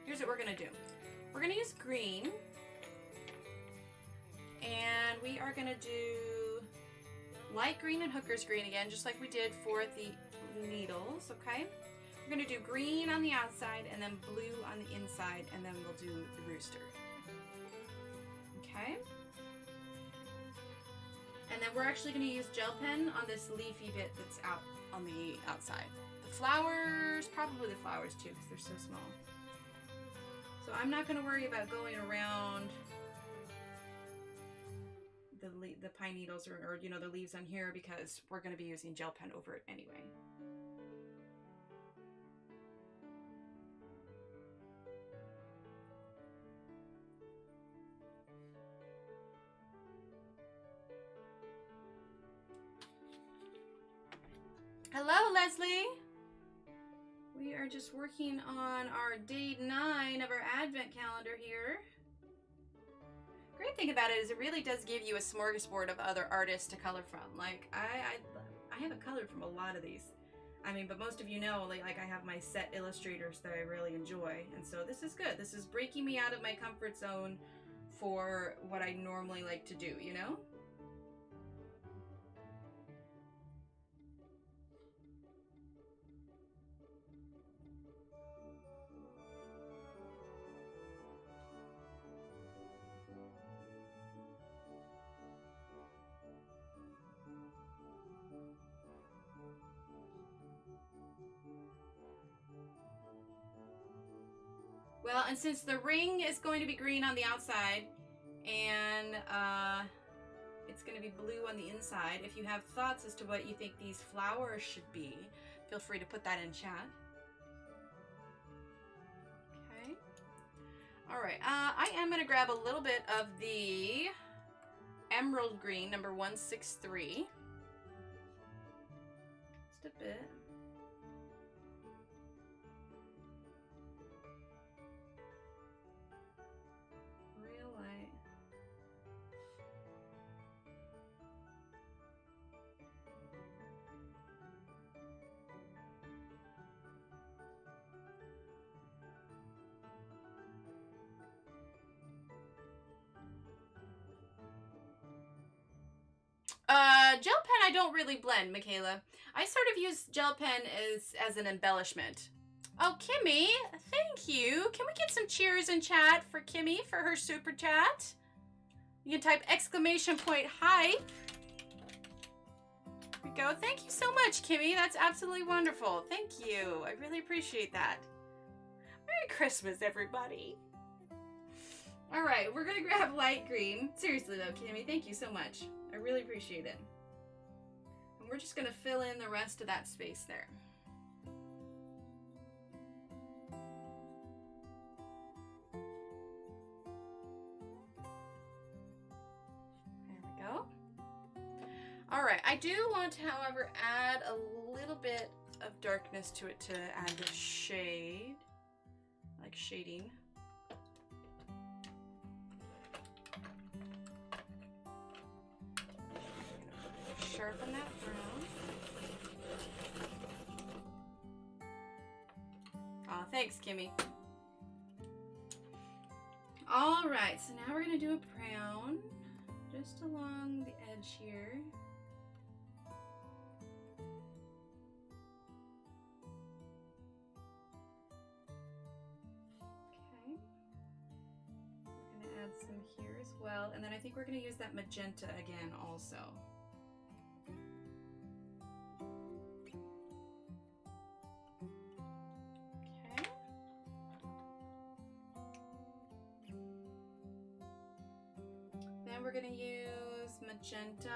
Here's what we're gonna do. We're gonna use green, and we are gonna do light green and hooker's green again, just like we did for the needles. Okay. We're gonna do green on the outside and then blue on the inside, and then we'll do the rooster. Okay. And then we're actually going to use gel pen on this leafy bit that's out on the outside. The flowers, probably the flowers too, because they're so small. So I'm not going to worry about going around the pine needles or you know, the leaves on here, because we're going to be using gel pen over it anyway. Hello, Leslie. We are just working on our day 9 of our advent calendar here. Great thing about it is it really does give you a smorgasbord of other artists to color from. Like, I haven't colored from a lot of these. I mean, but most of you know, like I have my set illustrators that I really enjoy. And so this is good. This is breaking me out of my comfort zone for what I normally like to do, you know? Well, and since the ring is going to be green on the outside and it's going to be blue on the inside, if you have thoughts as to what you think these flowers should be, feel free to put that in chat. Okay. All right. I am going to grab a little bit of the emerald green, number 163. Just a bit. Gel pen I don't really blend, Michaela. I sort of use gel pen as an embellishment. Oh, Kimmy, thank you. Can we get some cheers in chat for Kimmy for her super chat? You can type exclamation point hi. There we go. Thank you so much, Kimmy. That's absolutely wonderful. Thank you. I really appreciate that. Merry Christmas, everybody. All right, we're gonna grab light green. Seriously though, Kimmy, thank you so much. I really appreciate it. And we're just gonna fill in the rest of that space there. There we go. All right, I do want to, however, add a little bit of darkness to it to add the shade, like shading. Sharpen that brown. Aw, thanks, Kimmy. All right, so now we're gonna do a brown just along the edge here. Okay. We're gonna add some here as well, and then I think we're gonna use that magenta again also. We're going to use magenta.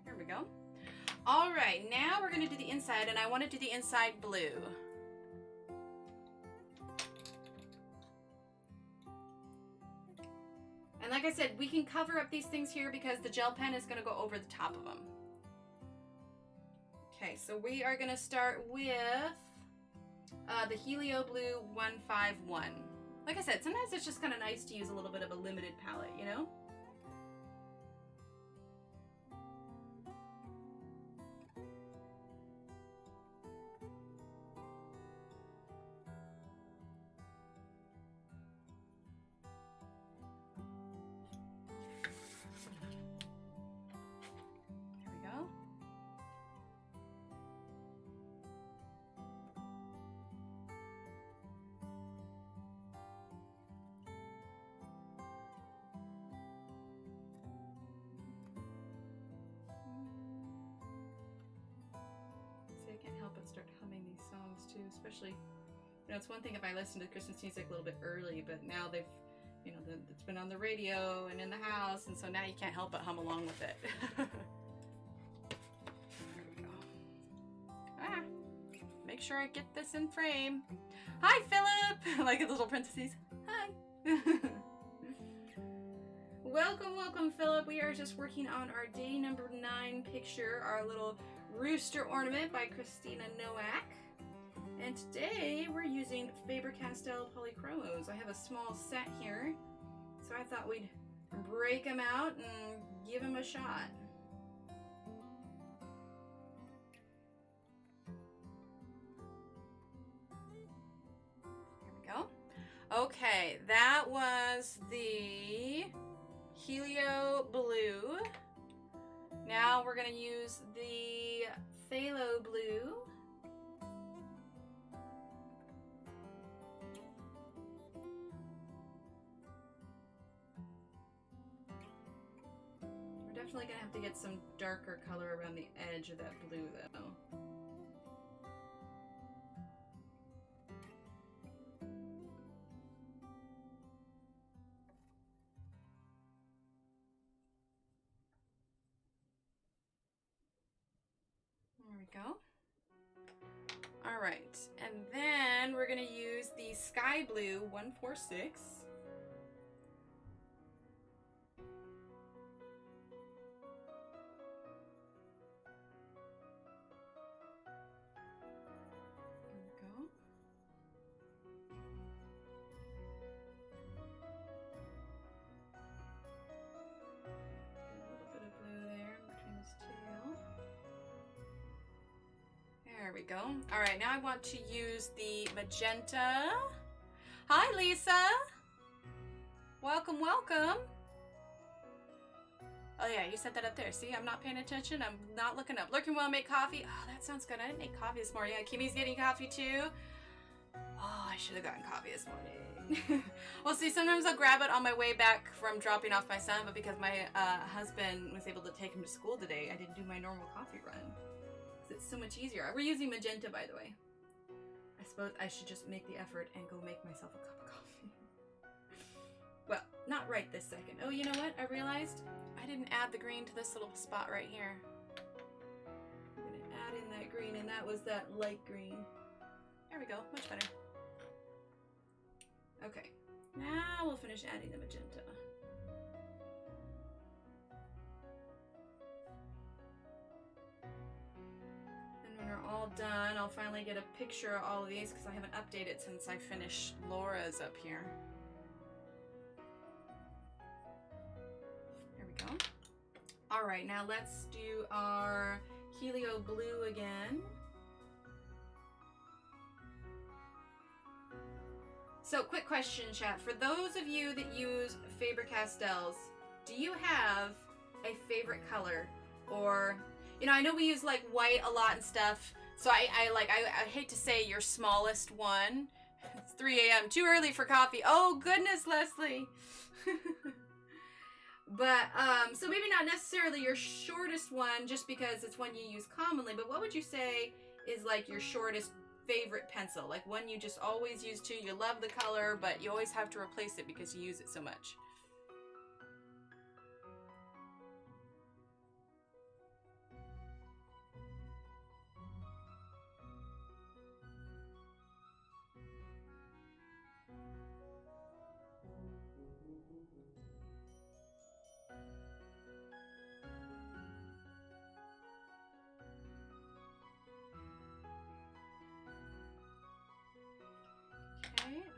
There we go. All right, now we're going to do the inside, and I want to do the inside blue. And like I said, we can cover up these things here because the gel pen is going to go over the top of them. Okay, so we are going to start with the Helio-blue 151. Like I said, sometimes it's just kind of nice to use a little bit of a limited palette, you know? Start humming these songs too, especially, you know, it's one thing if I listen to Christmas music a little bit early, but now they've, you know, it's been on the radio and in the house, and so now you can't help but hum along with it. There we go. sure I get this in frame. Hi, Philip! Like a little parentheses. Hi. Welcome, welcome, Philip. We are just working on our day number 9 picture, our little rooster ornament by Christina Nowak. And today we're using Faber-Castell Polychromos. I have a small set here, so I thought we'd break them out and give them a shot. Here we go. Okay, that was the Helio-blue. Now we're going to use the Phthalo-blue. Definitely gonna have to get some darker color around the edge of that blue though. There we go. All right, and then we're gonna use the Sky Blue 146. There we go. All right, now I want to use the Magenta. Hi, Lisa. Welcome, welcome. Oh yeah, you set that up there. See, I'm not paying attention. I'm not looking up. Lurking while I make coffee. Oh, that sounds good. I didn't make coffee this morning. Yeah, Kimmy's getting coffee too. Oh, I should have gotten coffee this morning. Well, see, sometimes I'll grab it on my way back from dropping off my son, but because my husband was able to take him to school today, I didn't do my normal coffee run. It's so much easier. We're using Magenta, by the way. I suppose I should just make the effort and go make myself a cup of coffee. Well, not right this second. Oh, you know what? I realized I didn't add the green to this little spot right here. I'm going to add in that green, and that was that light green. There we go. Much better. Okay. Now we'll finish adding the Magenta. When we're all done, I'll finally get a picture of all of these because I haven't updated since I finished Laura's up here. There we go. All right, now let's do our Helio-blue again. So, quick question, chat. For those of you that use Faber-Castells, do you have a favorite color? Or, you know, I know we use like white a lot and stuff, so I hate to say your smallest one. It's 3 a.m. Too early for coffee. Oh goodness, Leslie. But so maybe not necessarily your shortest one, just because it's one you use commonly. But what would you say is like your shortest favorite pencil? Like one you just always use too. You love the color, but you always have to replace it because you use it so much.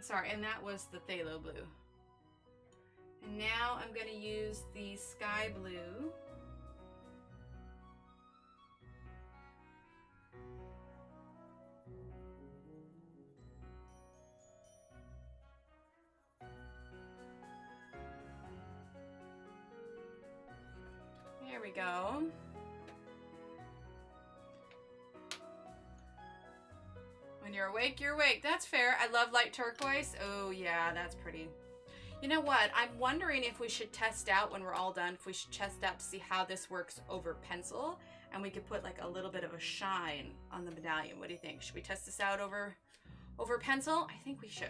Sorry, and that was the Phthalo-blue. And now I'm going to use the Sky Blue. There we go. When you're awake, you're awake. That's fair. I love light turquoise. Oh yeah, that's pretty. You know what? I'm wondering if we should test out when we're all done, if we should test out to see how this works over pencil, and we could put like a little bit of a shine on the medallion. What do you think? Should we test this out over pencil? I think we should.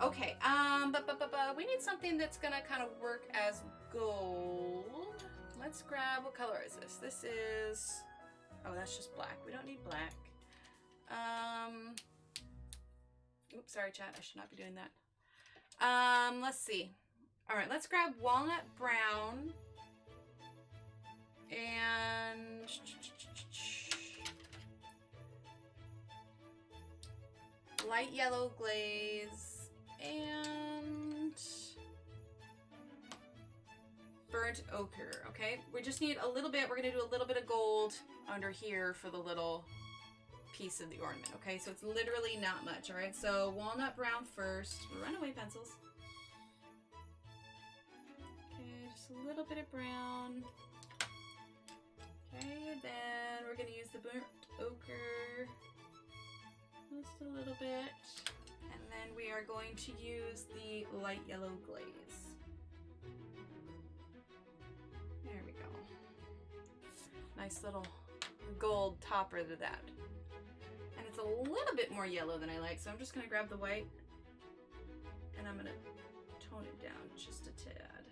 Okay, but we need something that's gonna kind of work as gold. Let's grab, what color is this? This is, oh, that's just black. We don't need black. Oops, sorry, chat. I should not be doing that. Let's see. All right, let's grab Walnut Brown and light yellow glaze and burnt ochre. Okay, we just need a little bit. We're gonna do a little bit of gold under here for the little piece of the ornament. Okay, so it's literally not much. All right, so walnut brown first. Runaway pencils. Okay, just a little bit of brown. Okay, then we're gonna use the burnt ochre. Just a little bit. And then we are going to use the light yellow glaze. There we go. Nice little gold topper to that. And it's a little bit more yellow than I like, so I'm just gonna grab the white and I'm gonna tone it down just a tad.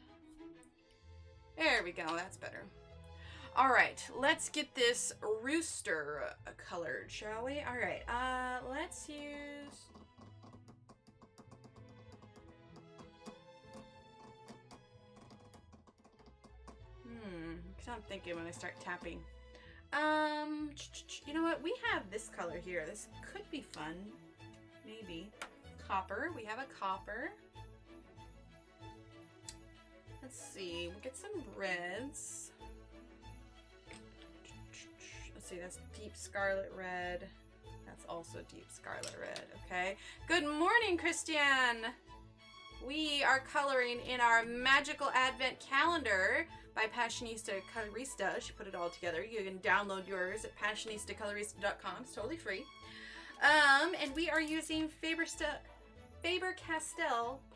There we go, that's better. All right, let's get this rooster colored, shall we? All right, let's use... I'm thinking when I start tapping. You know what? We have this color here. This could be fun. Maybe. Copper. We have a copper. Let's see. We'll get some reds. Let's see. That's deep scarlet red. That's also deep scarlet red. Okay. Good morning, Christian. We are coloring in our magical advent calendar by Passionista Colorista. She put it all together. You can download yours at passionistacolorista.com. It's totally free. And we are using Faber-Castell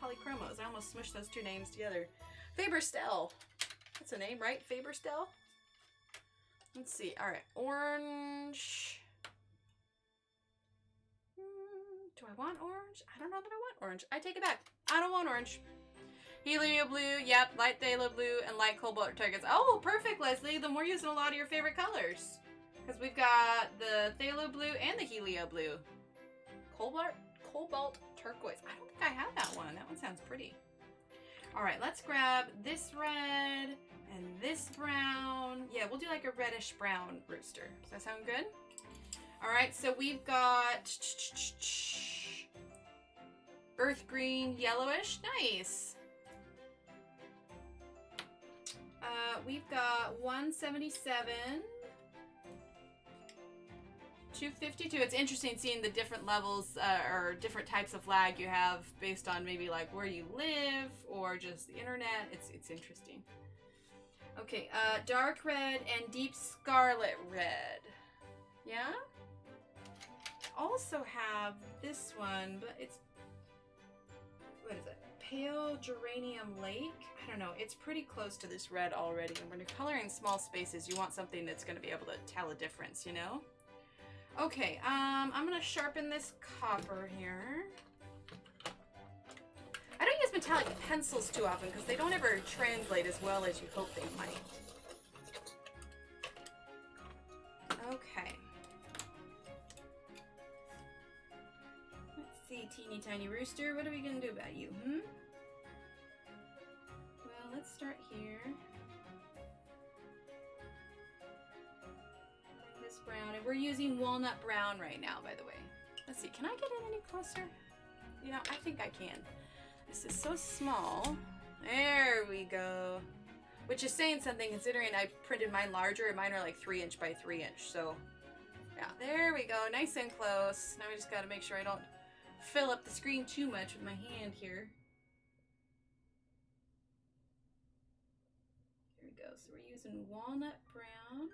Polychromos. I almost smushed those two names together. Faber-Castell. That's a name, right? Faber-Castell. Let's see. All right. Orange. Do I want orange? I don't know that I want orange. I take it back. I don't want orange. Helio-blue, yep, light Phthalo-blue, and light cobalt targets. Oh, perfect, Leslie. Then we're using a lot of your favorite colors. Because we've got the Phthalo-blue and the Helio-blue. Cobalt turquoise. I don't think I have that one. That one sounds pretty. All right, let's grab this red and this brown. Yeah, we'll do like a reddish brown rooster. Does that sound good? All right, so we've got earth green, yellowish. Nice. We've got 177, 252. It's interesting seeing the different levels or different types of lag you have based on maybe like where you live or just the internet. It's interesting. Okay, dark red and deep scarlet red. Yeah? Also have this one, but it's, what is it? Pale Geranium Lake. I don't know. It's pretty close to this red already. And when you're coloring small spaces, you want something that's going to be able to tell a difference, you know? Okay, I'm going to sharpen this copper here. I don't use metallic pencils too often because they don't ever translate as well as you hope they might. Okay. Let's see, teeny tiny rooster. What are we going to do about you, Well, let's start here. This brown, and we're using walnut brown right now, by the way. Let's see, can I get in any closer? You know, I think I can. This is so small. There we go. Which is saying something considering I printed mine larger, and mine are like 3" by 3". So, yeah, there we go. Nice and close. Now we just got to make sure I don't fill up the screen too much with my hand here. There we go. So we're using walnut brown.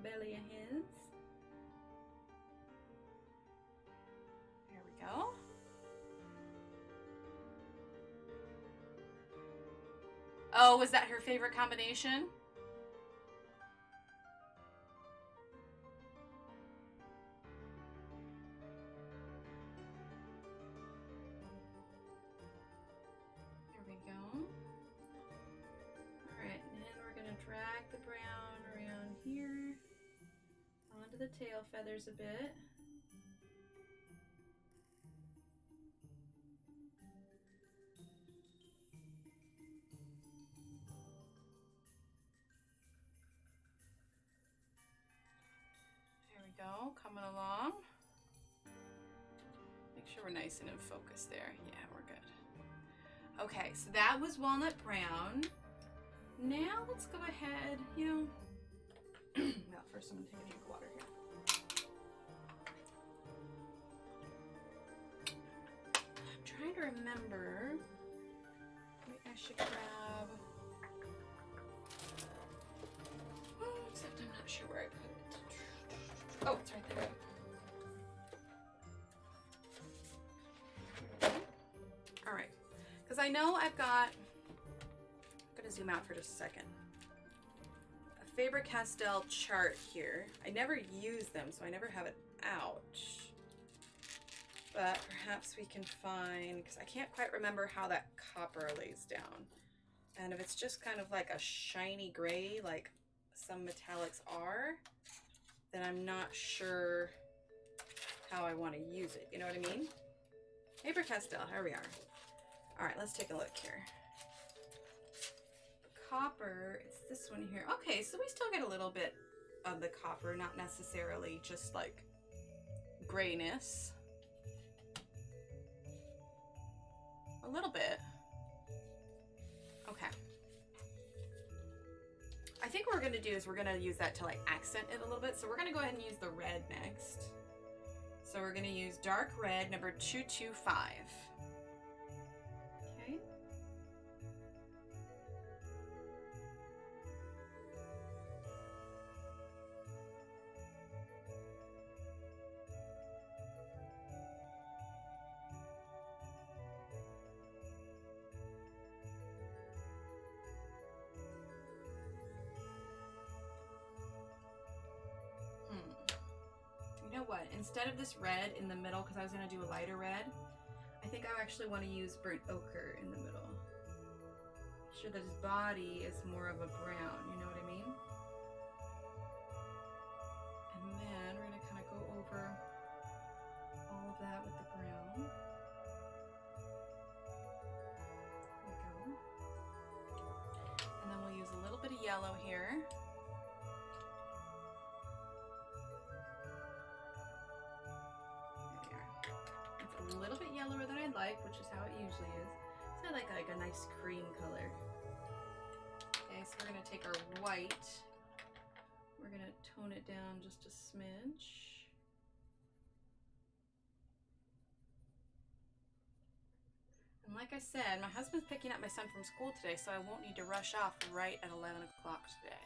Belly of his. There we go. Oh, was that her favorite combination? the tail feathers a bit. There we go, coming along. Make sure we're nice and in focus there. Yeah, we're good. Okay, so that was walnut brown. Now let's go ahead, well, first I'm gonna take a drink of water here. I'm trying to remember. Maybe I should grab, except I'm not sure where I put it. Oh, it's right there. All right, because I know I've got, I'm gonna zoom out for just a second. A Faber-Castell chart here. I never use them, so I never have it out. But perhaps we can find, because I can't quite remember how that copper lays down. And if it's just kind of like a shiny gray, like some metallics are, then I'm not sure how I want to use it. You know what I mean? Faber-Castell, here we are. All right, let's take a look here. Copper, it's this one here. Okay, so we still get a little bit of the copper, not necessarily just like grayness. A little bit. Okay. I think what we're gonna do is we're gonna use that to like accent it a little bit. So we're gonna go ahead and use the red next. So we're gonna use dark red, number 225. Okay. You know what? Instead of this red in the middle, because I was going to do a lighter red, I think I actually want to use burnt ochre in the middle. Make sure that his body is more of a brown, you know what I mean? And then we're going to kind of go over all of that with the brown. There we go. And then we'll use a little bit of yellow here. A little bit yellower than I'd like, which is how it usually is. So I like a nice cream color. Okay, so we're gonna take our white. We're gonna tone it down just a smidge. And like I said, my husband's picking up my son from school today, so I won't need to rush off right at 11 o'clock today.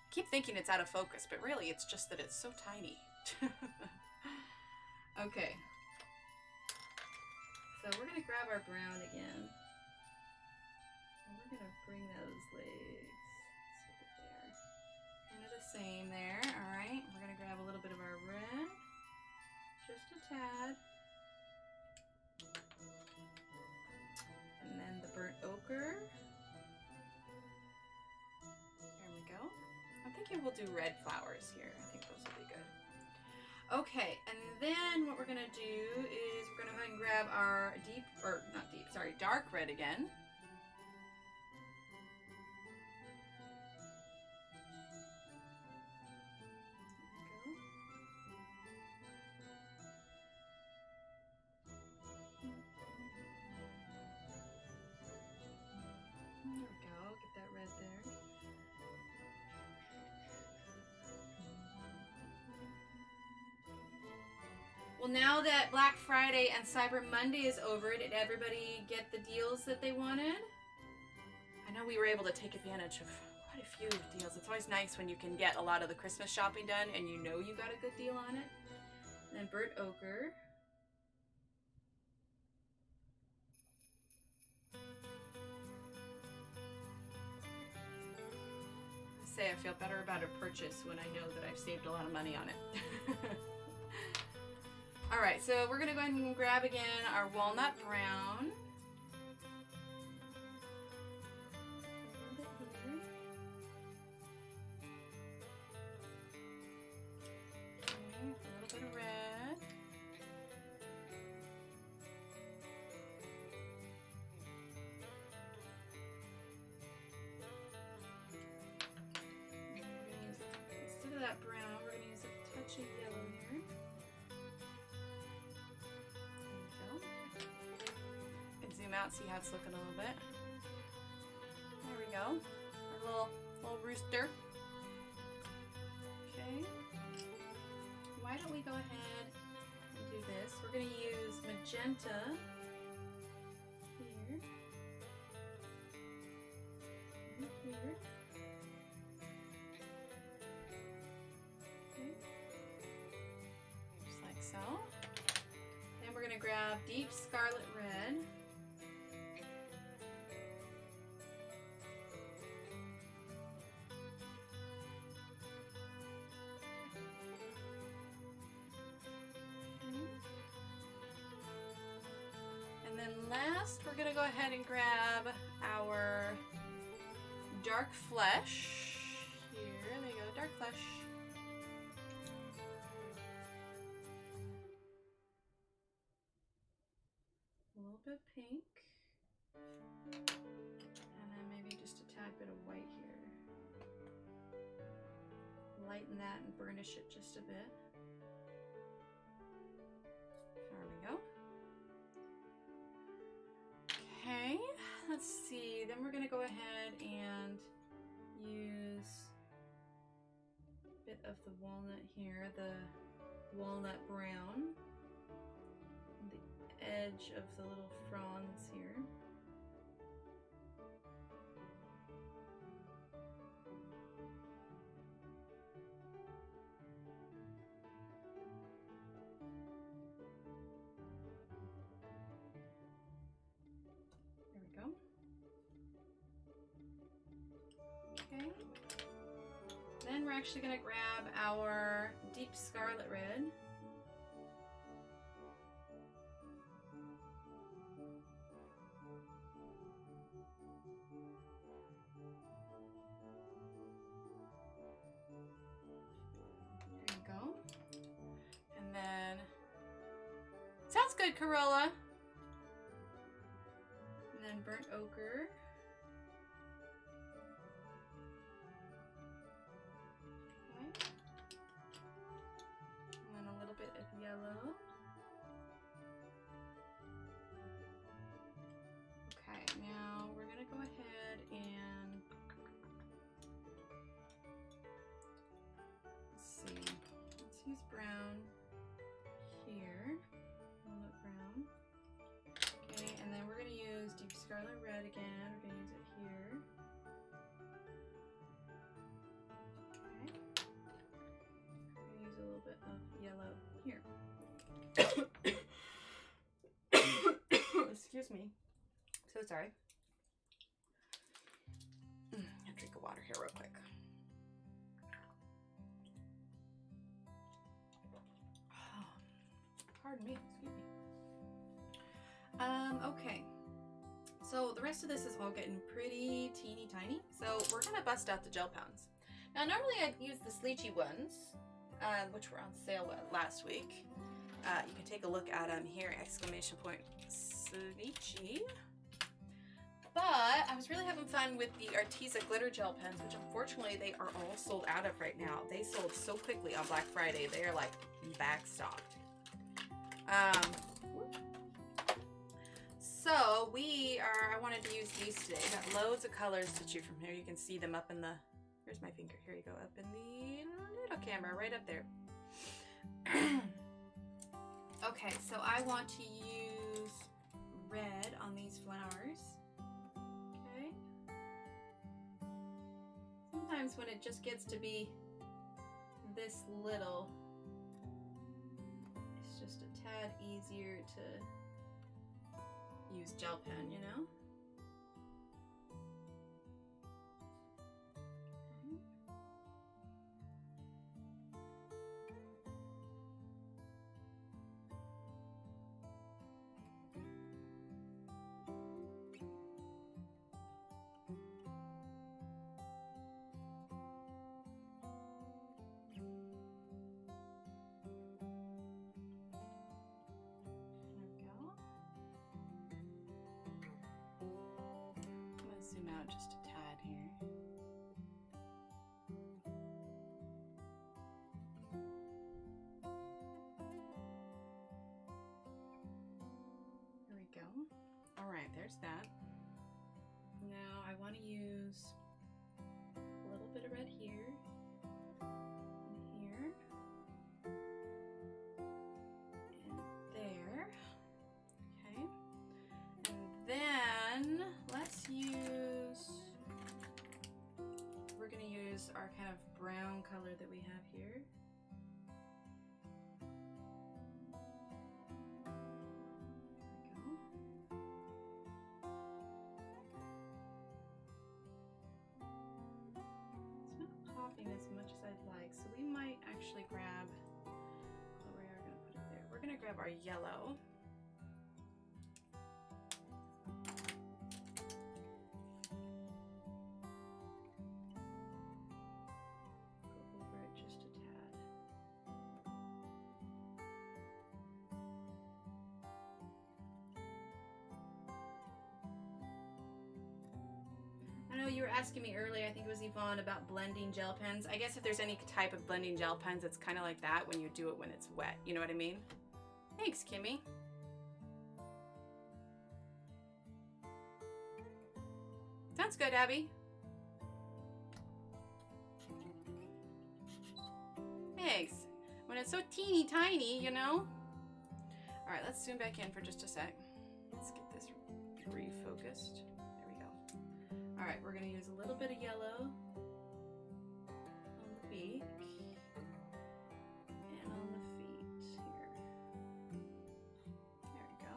I keep thinking it's out of focus, but really it's just that it's so tiny. Okay, so we're going to grab our brown again, and we're going to bring those legs there. Kind of the same there, all right. We're going to grab a little bit of our red, just a tad, and then the burnt ochre. There we go. I'm thinking we'll do red flowers here. I think those will be good. Okay, and then what we're gonna do is we're gonna go ahead and grab our dark red again. There we go, get that red there. Well, now that Black Friday and Cyber Monday is over, did everybody get the deals that they wanted? I know we were able to take advantage of quite a few deals. It's always nice when you can get a lot of the Christmas shopping done and you know you got a good deal on it. And then burnt ochre. I say I feel better about a purchase when I know that I've saved a lot of money on it. All right, so we're gonna go ahead and grab again our walnut brown. out, see how it's looking a little bit. There we go. Our little rooster. Okay. Why don't we go ahead and do this? We're going to use magenta here. And here. Okay. Just like so. Then we're going to grab deep scarlet red. And then last, we're going to go ahead and grab our dark flesh. Here, there you go, dark flesh. A little bit pink. And then maybe just a tad bit of white here. Lighten that and burnish it just a bit. There we go. Okay, let's see. Then we're going to go ahead and use a bit of the walnut here, the walnut brown, on the edge of the little fronds here. Okay. Then we're actually going to grab our deep scarlet red. There you go. And then, sounds good, Corolla. And then burnt ochre. Yellow. Okay, now we're going to go ahead and let's see. Let's use brown here, walnut brown. Okay, and then we're going to use deep scarlet red again. We're going to use it here. Okay. We're going to use a little bit of yellow here. Excuse me. So sorry. I'll drink of water here real quick. Oh, pardon me. Excuse me. Okay. So the rest of this is all getting pretty teeny tiny. So we're gonna bust out the gel pens. Now normally I'd use the sleechy ones, which were on sale last week. You can take a look at them here, exclamation point sleechy. But I was really having fun with the Arteza glitter gel pens, which unfortunately they are all sold out of right now. They sold so quickly on Black Friday. They are like backstocked. So I wanted to use these today. I got loads of colors to choose from here. You can see them up in the, here's my finger. Here you go, up in the little camera, right up there. Okay, so I want to use red on these flowers. Okay. Sometimes when it just gets to be this little, it's just a tad easier to use gel pen, you know? Zoom out just a tad here. There we go. All right. right, there's that. Now I want to use a little bit of red here and here and there. Okay. And then let's use, we're going to use our kind of brown color that we have here. As much as I'd like, so we might actually grab, oh, we are going to put it there. We're going to grab our yellow. Go over it just a tad. I know you were asking me earlier, I think it was Yvonne, about blending gel pens. I guess if there's any type of blending gel pens, it's kind of like that when you do it when it's wet. You know what I mean? Thanks, Kimmy. Sounds good, Abby. Thanks. When it's so teeny tiny, you know? All right, let's zoom back in for just a sec. Let's get this refocused. All right, we're gonna use a little bit of yellow on the beak and on the feet here. There we go.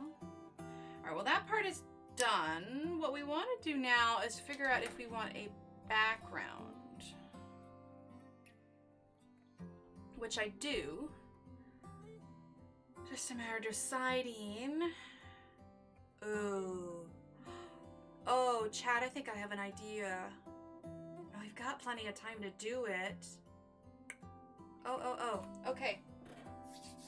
All right, well that part is done. What we want to do now is figure out if we want a background, which I do. Just a matter of deciding. Ooh. Oh, Chad, I think I have an idea. Oh, we've got plenty of time to do it. Oh. Okay.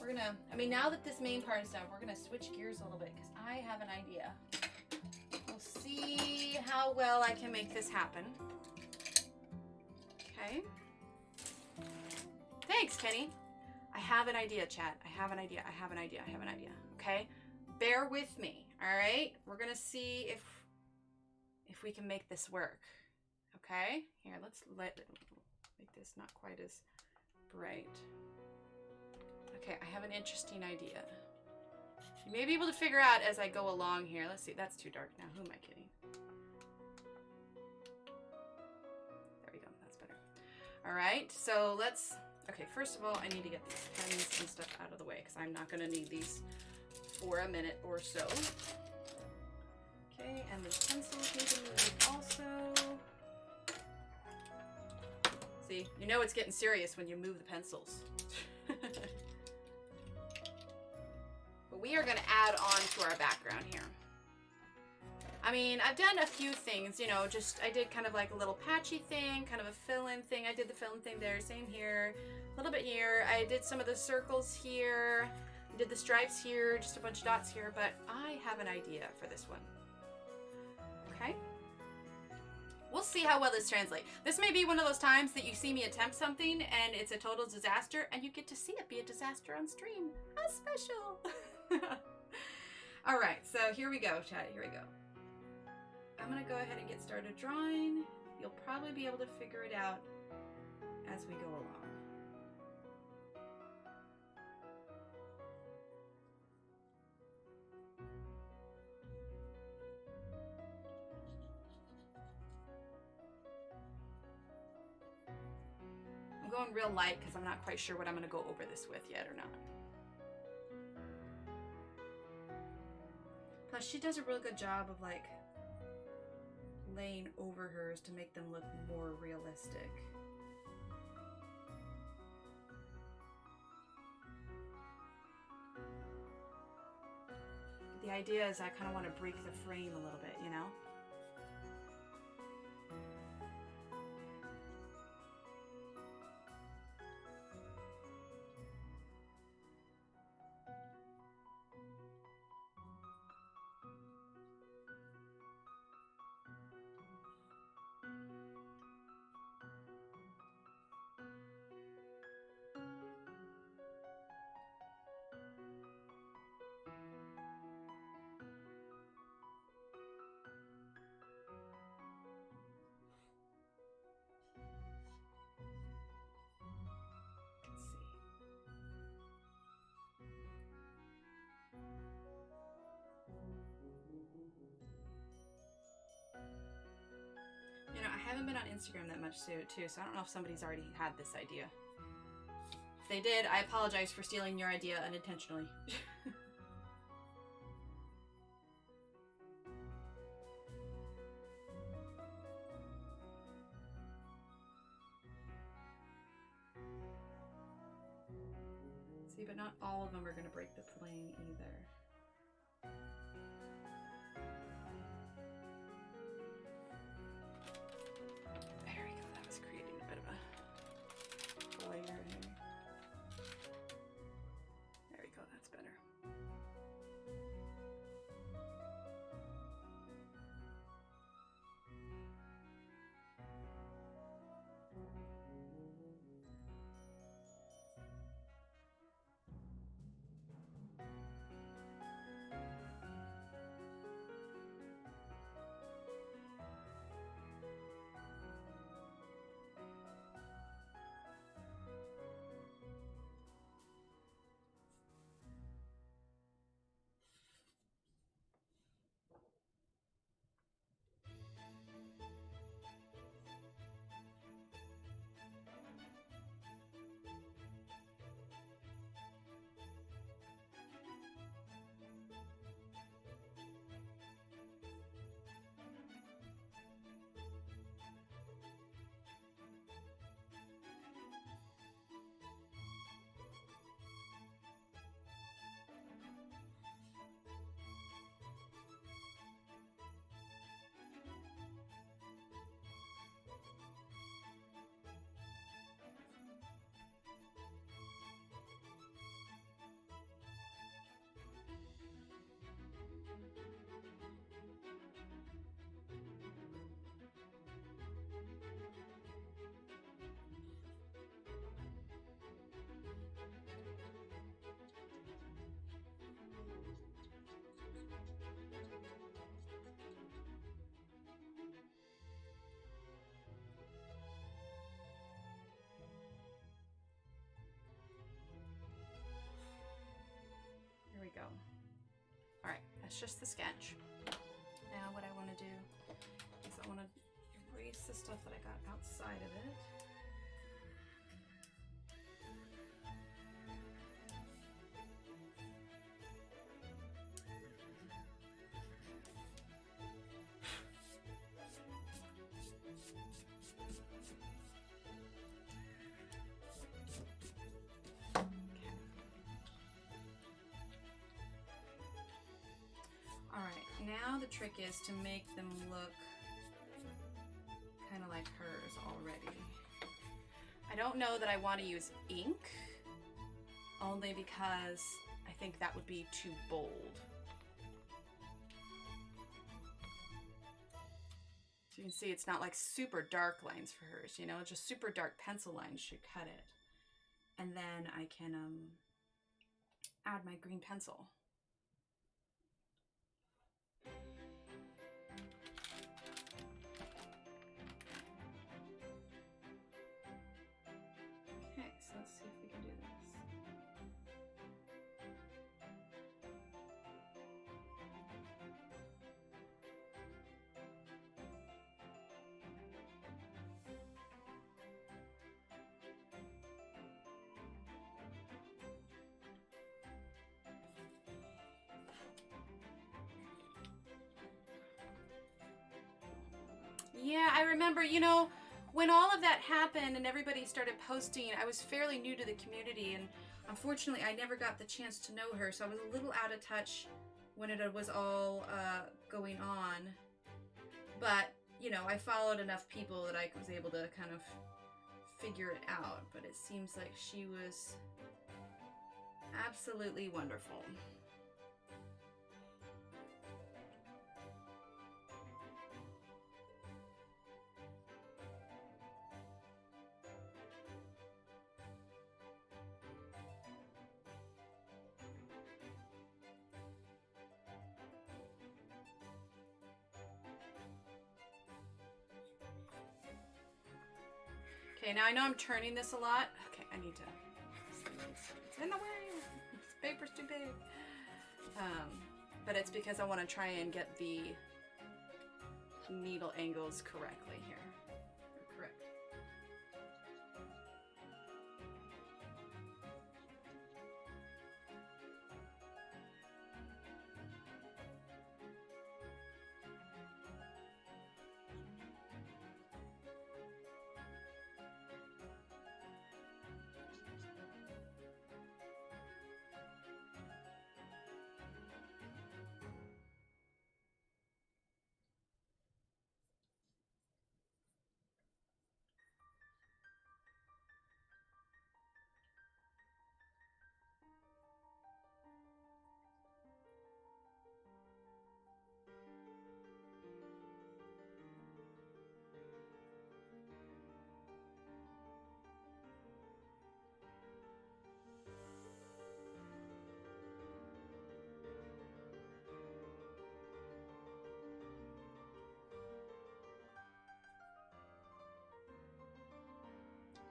We're gonna, now that this main part is done, we're gonna switch gears a little bit because I have an idea. We'll see how well I can make this happen. Okay. Thanks, Kenny. I have an idea, Chad. I have an idea. Okay? Bear with me, all right? We're gonna see if we can make this work. Okay? Here, let's make this not quite as bright. Okay, I have an interesting idea. You may be able to figure out as I go along here. Let's see, that's too dark now. Who am I kidding? There we go, that's better. All right, so let's, okay, first of all, I need to get these pens and stuff out of the way because I'm not gonna need these for a minute or so. Okay, and the pencils need to move also. See, you know it's getting serious when you move the pencils. But we are going to add on to our background here. I've done a few things, you know, I did kind of like a little patchy thing, kind of a fill-in thing. I did the fill-in thing there, same here, a little bit here. I did some of the circles here, I did the stripes here, just a bunch of dots here, but I have an idea for this one. Okay, we'll see how well this translates. This may be one of those times that you see me attempt something and it's a total disaster and you get to see it be a disaster on stream. How special. All right, so here we go, chat, here we go. I'm gonna go ahead and get started drawing. You'll probably be able to figure it out as we go along. I'm going real light because I'm not quite sure what I'm going to go over this with yet or not. Plus, she does a real good job of like laying over hers to make them look more realistic. The idea is I kind of want to break the frame a little bit, you know? haven't been on Instagram that much too, so I don't know if somebody's already had this idea. If they did, I apologize for stealing your idea unintentionally. See, but not all of them are going to break the plane either. There we go. That was creating a bit of a layer here. There we go. That's better. Go. All right, that's just the sketch. Now what I want to do is I want to erase the stuff that I got outside of it. Now the trick is to make them look kind of like hers already. I don't know that I want to use ink, only because I think that would be too bold. So you can see it's not like super dark lines for hers, you know, just super dark pencil lines should cut it. And then I can add my green pencil. Let's see if we can do this. Yeah, I remember, you know, when all of that happened and everybody started posting, I was fairly new to the community, and unfortunately I never got the chance to know her, so I was a little out of touch when it was all going on. But, you know, I followed enough people that I was able to kind of figure it out, but it seems like she was absolutely wonderful. Okay, now I know I'm turning this a lot. Okay, I need to, it's in the way. This paper's too big. But it's because I want to try and get the needle angles correctly here.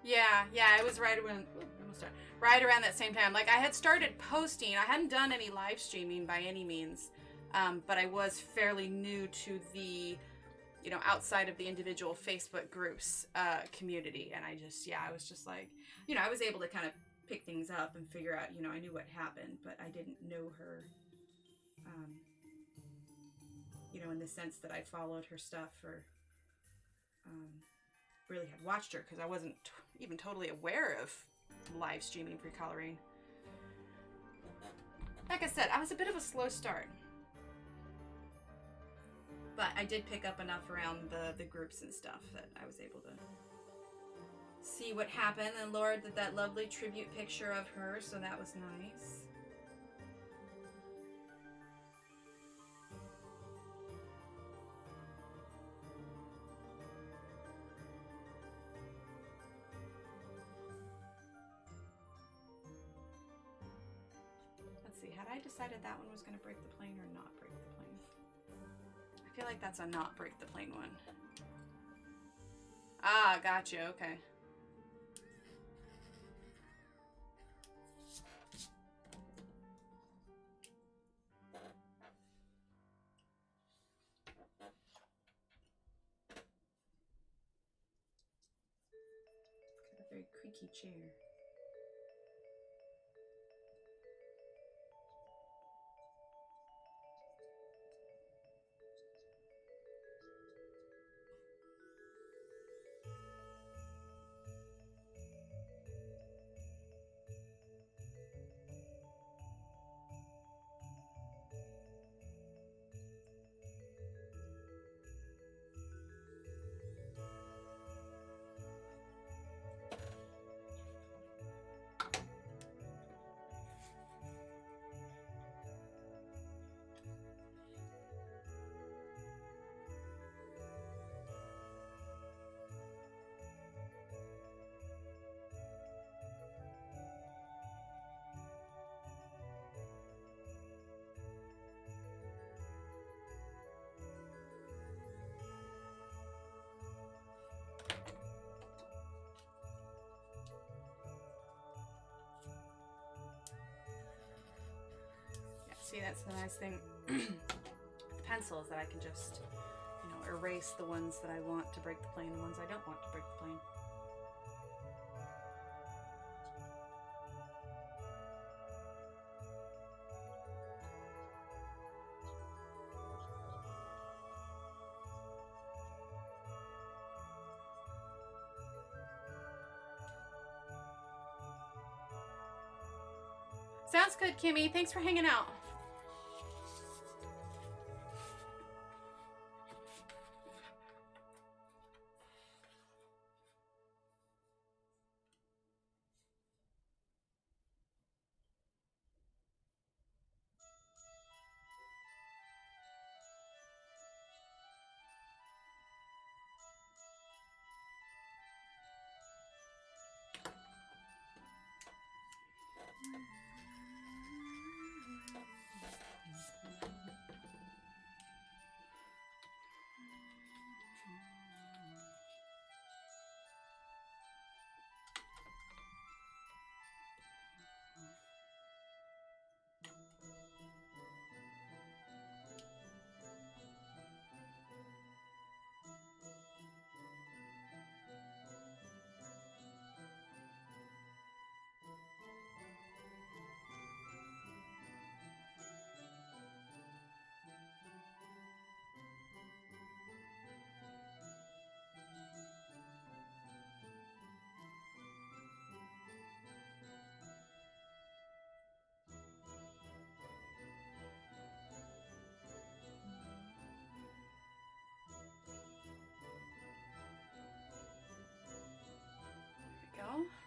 Yeah, it was right around, right around that same time. Like, I had started posting. I hadn't done any live streaming by any means, but I was fairly new to the, you know, outside of the individual Facebook groups community. And I was just like, you know, I was able to kind of pick things up and figure out, you know, I knew what happened, but I didn't know her, you know, in the sense that I followed her stuff or really had watched her, because I wasn't even totally aware of live streaming pre-coloring. Like I said, I was a bit of a slow start, but I did pick up enough around the groups and stuff that I was able to see what happened. And Laura did that lovely tribute picture of her, so that was nice. Had I decided that one was going to break the plane or not break the plane? I feel like that's a not break the plane one. Ah, gotcha. Okay. It's got a very creaky chair. See, that's the nice thing with pencils, that I can just, you know, erase the ones that I want to break the plane, the ones I don't want to break the plane. Sounds good, Kimmy. Thanks for hanging out.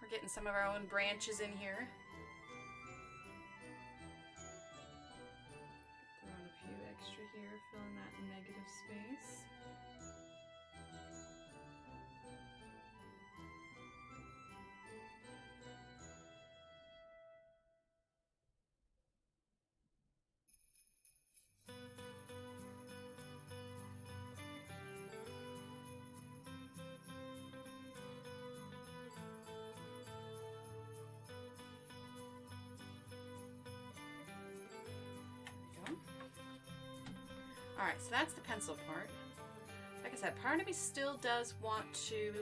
We're getting some of our own branches in here. Throw in a few extra here, fill in that negative space. Alright, so that's the pencil part. Like I said, part of me still does want to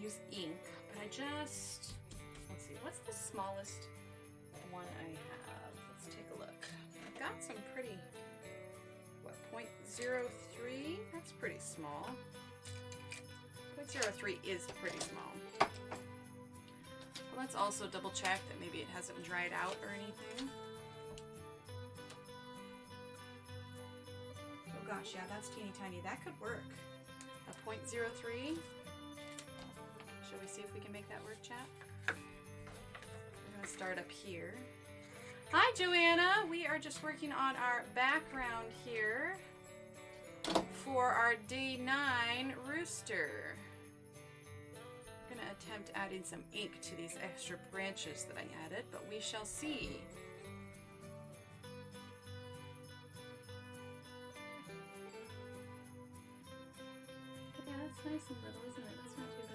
use ink, but I just, let's see, what's the smallest one I have? Let's take a look. I've got some pretty, what, 0.03? That's pretty small. 0.03 is pretty small. Well, let's also double check that maybe it hasn't dried out or anything. Oh gosh, yeah, that's teeny tiny. That could work. A 0.03. Shall we see if we can make that work, chat? We're gonna start up here. Hi, Joanna. We are just working on our background here for our day 9 rooster. I'm gonna attempt adding some ink to these extra branches that I added, but we shall see. Yeah, that's nice and little, isn't it? That's not too bad.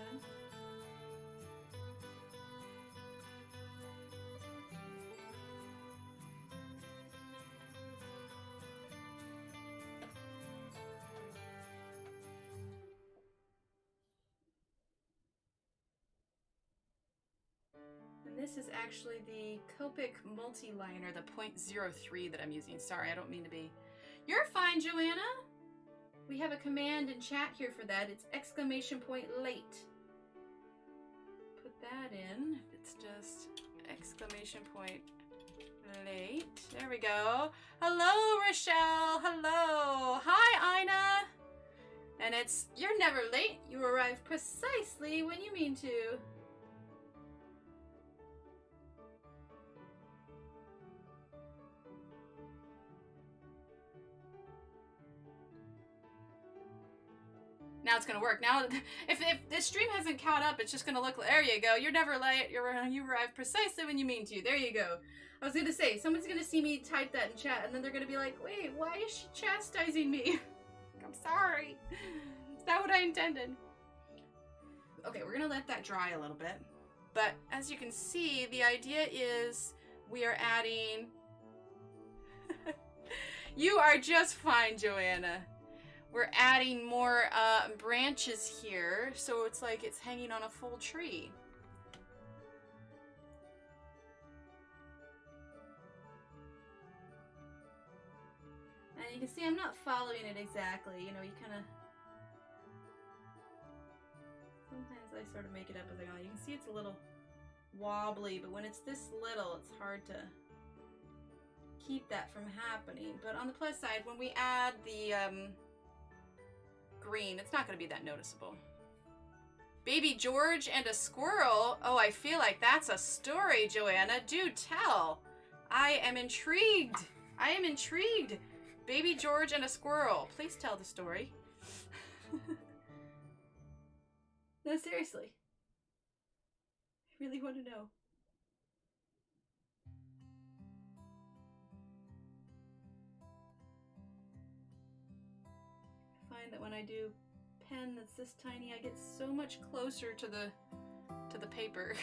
And this is actually the Copic multi-liner, the 0.03 that I'm using. Sorry, I don't mean to be. You're fine, Joanna. We have a command in chat here for that. It's !late. Put that in. It's just !late. There we go. Hello, Rochelle. Hello. Hi, Ina. And it's, you're never late. You arrive precisely when you mean to. Now it's gonna work. Now, if this stream hasn't caught up, it's just gonna look like, there you go. You're never late. You arrive precisely when you mean to. There you go. I was gonna say, someone's gonna see me type that in chat, and then they're gonna be like, wait, why is she chastising me? I'm sorry. Is that what I intended? Okay, we're gonna let that dry a little bit. But as you can see, the idea is we are adding... You are just fine, Joanna. We're adding more branches here, so it's like it's hanging on a full tree. And you can see I'm not following it exactly, you know, you kind of... Sometimes I sort of make it up as I go. You can see it's a little wobbly, but when it's this little, it's hard to keep that from happening. But on the plus side, when we add the... green, it's not going to be that noticeable. Baby George and a squirrel. Oh, I feel like that's a story, Joanna. Do tell. I am intrigued. I am intrigued. Baby George and a squirrel. Please tell the story. No, seriously. I really want to know. That when I do pen that's this tiny, I get so much closer to the paper.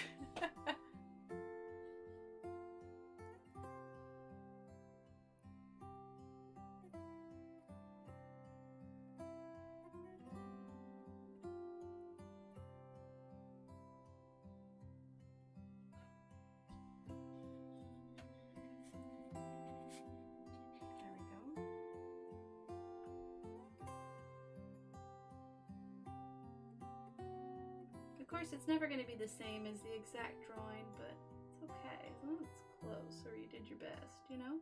Of course, it's never going to be the same as the exact drawing, but it's okay as long as it's close or you did your best, you know?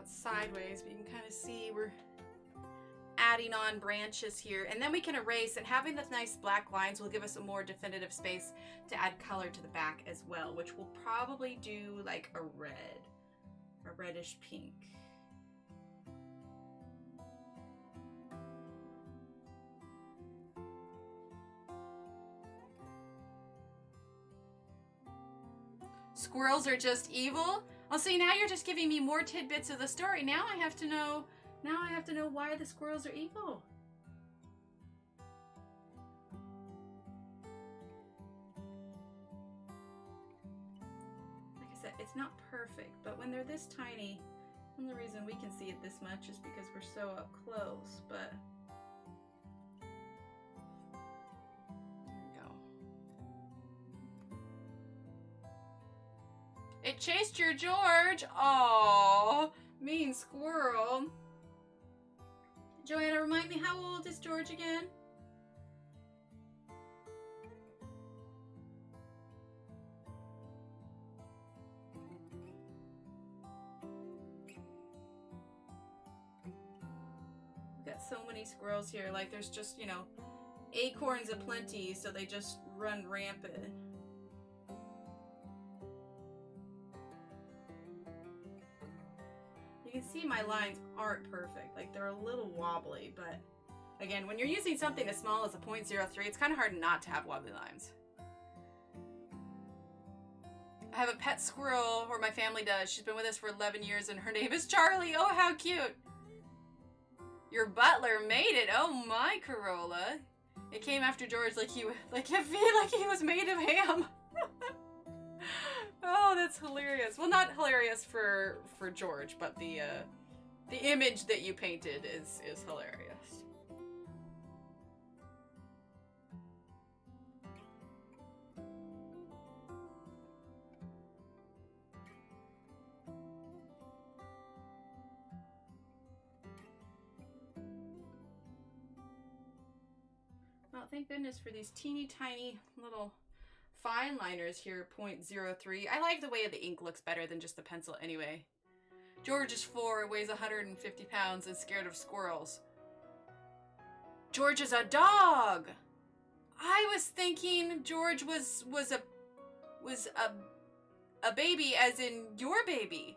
out sideways, but you can kind of see we're adding on branches here. And then we can erase, and having the nice black lines will give us a more definitive space to add color to the back as well, which we'll probably do like a red, a reddish pink. Squirrels are just evil? Oh, see, now you're just giving me more tidbits of the story. Now I have to know why the squirrels are evil. Like I said, it's not perfect, but when they're this tiny, the only reason we can see it this much is because we're so up close, but it chased your George. Oh, mean squirrel. Joanna, remind me, how old is George again? We've got so many squirrels here. Like, there's just, you know, acorns aplenty, so they just run rampant. You can see my lines aren't perfect. Like, they're a little wobbly, but again, when you're using something as small as a 0.03, it's kind of hard not to have wobbly lines. I have a pet squirrel, or my family does. She's been with us for 11 years and her name is Charlie. Oh, how cute. Your butler made it. Oh my, Corolla. It came after George like he was made of ham. Oh, that's hilarious. Well, not hilarious for George, but the image that you painted is hilarious. Well, thank goodness for these teeny tiny little fine liners here, 0.03. I like the way the ink looks better than just the pencil anyway. George is 4, weighs 150 pounds, and scared of squirrels. George is a dog! I was thinking George was a baby, as in your baby.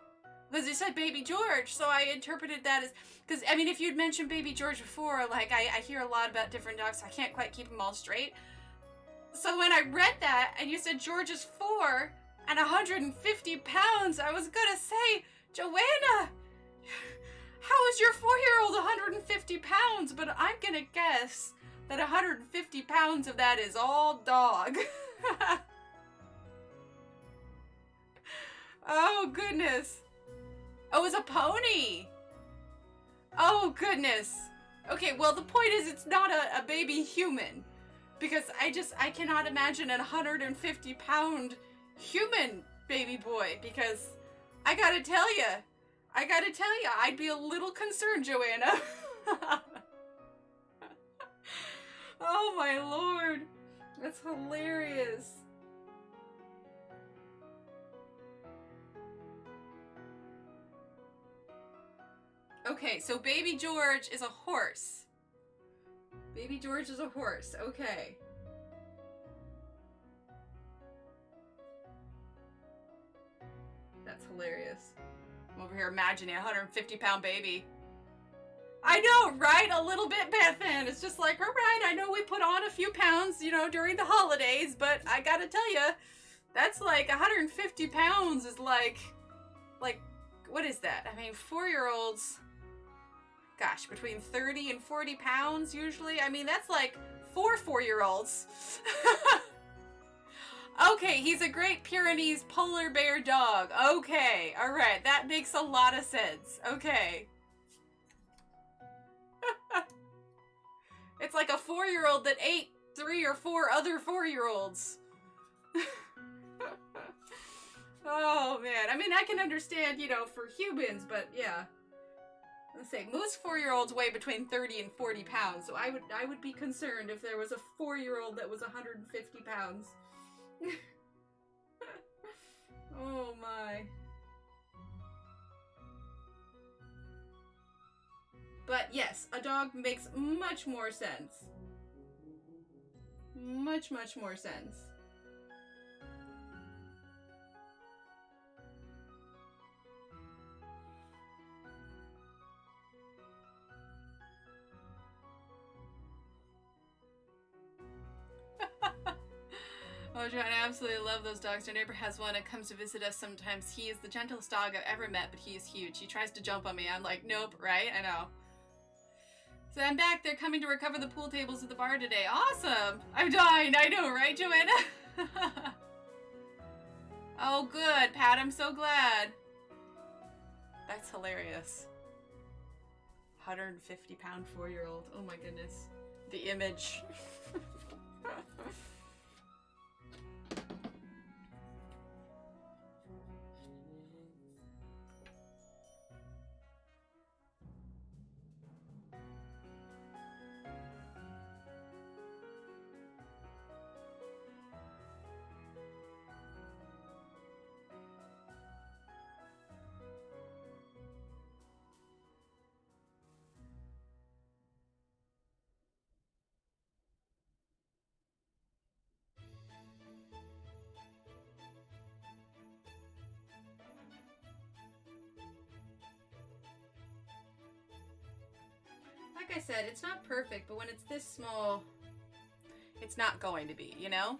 Because you said baby George, so I interpreted that as... Because, I mean, if you'd mentioned baby George before, like, I hear a lot about different dogs, so I can't quite keep them all straight. So when I read that, and you said George is 4 and 150 pounds, I was gonna say, Joanna, how is your 4-year-old 150 pounds? But I'm gonna guess that 150 pounds of that is all dog. Oh, goodness. Oh, it's a pony. Oh, goodness. Okay, well, the point is it's not a baby human. Because I cannot imagine a 150-pound human baby boy. Because I gotta tell you, I'd be a little concerned, Joanna. Oh my lord, that's hilarious. Okay, so baby George is a horse. Baby George is a horse. Okay. That's hilarious. I'm over here imagining a 150-pound baby. I know, right? A little bit, Bethan. It's just like, all right, I know we put on a few pounds, you know, during the holidays, but I gotta tell you, that's like 150 pounds is like, what is that? I mean, 4-year-olds... Gosh, between 30 and 40 pounds usually. I mean, that's like 4 4-year-olds. Okay, he's a Great Pyrenees polar bear dog. Okay, all right, that makes a lot of sense. Okay. It's like a 4-year-old that ate 3 or 4 other 4-year-olds. Oh man, I mean, I can understand, you know, for humans, but yeah. Let's say most 4-year-olds weigh between 30 and 40 pounds, so I would be concerned if there was a 4-year-old that was 150 pounds. Oh my. But yes, a dog makes much more sense. Much, much more sense. Oh, John, I absolutely love those dogs. Our neighbor has one and comes to visit us sometimes. He is the gentlest dog I've ever met, but he is huge. He tries to jump on me. I'm like, nope, right? I know. So I'm back. They're coming to recover the pool tables at the bar today. Awesome. I'm dying. I know, right, Joanna? Oh, good, Pat. I'm so glad. That's hilarious. 150-pound 4-year-old. Oh, my goodness. The image. Like I said, it's not perfect, but when it's this small, it's not going to be, you know?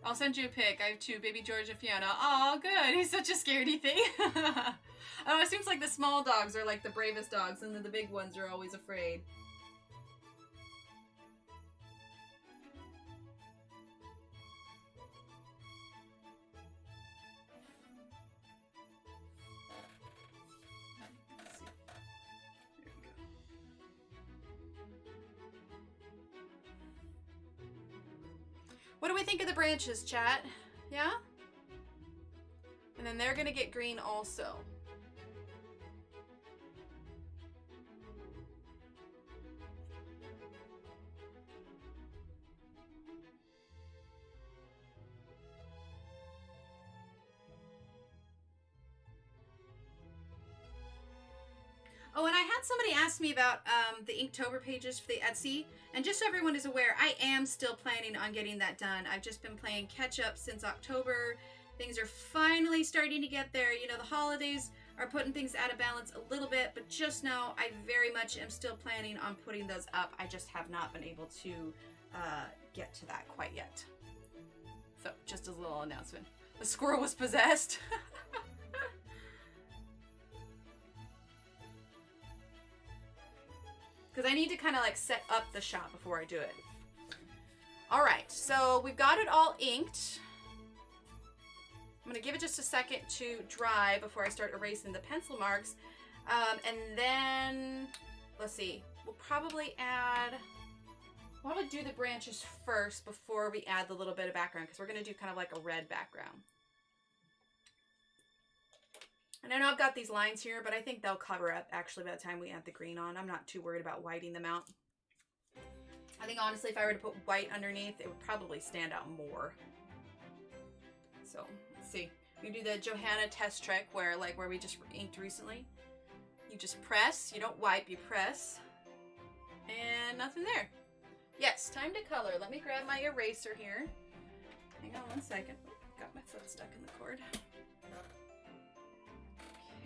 I'll send you a pic. I have 2, baby George and Fiona. Oh, good. He's such a scaredy thing. Oh, it seems like the small dogs are like the bravest dogs, and then the big ones are always afraid. What do we think of the branches, chat? Yeah? And then they're gonna get green also. Oh, and I had somebody ask me about the Inktober pages for the Etsy. And just so everyone is aware, I am still planning on getting that done. I've just been playing catch up since October. Things are finally starting to get there. You know, the holidays are putting things out of balance a little bit, but just know I very much am still planning on putting those up. I just have not been able to get to that quite yet. So, just as a little announcement. The squirrel was possessed. Because I need to kind of like set up the shop before I do it. All right, so we've got it all inked. I'm gonna give it just a second to dry before I start erasing the pencil marks. And then, let's see, we'll probably do the branches first before we add the little bit of background, because we're gonna do kind of like a red background. And I know I've got these lines here, but I think they'll cover up actually by the time we add the green on. I'm not too worried about whiting them out. I think honestly, if I were to put white underneath, it would probably stand out more. So let's see. We do the Johanna test trick where we just inked recently. You just press, you don't wipe, you press. And nothing there. Yes, time to color. Let me grab my eraser here. Hang on one second. Got my foot stuck in the cord.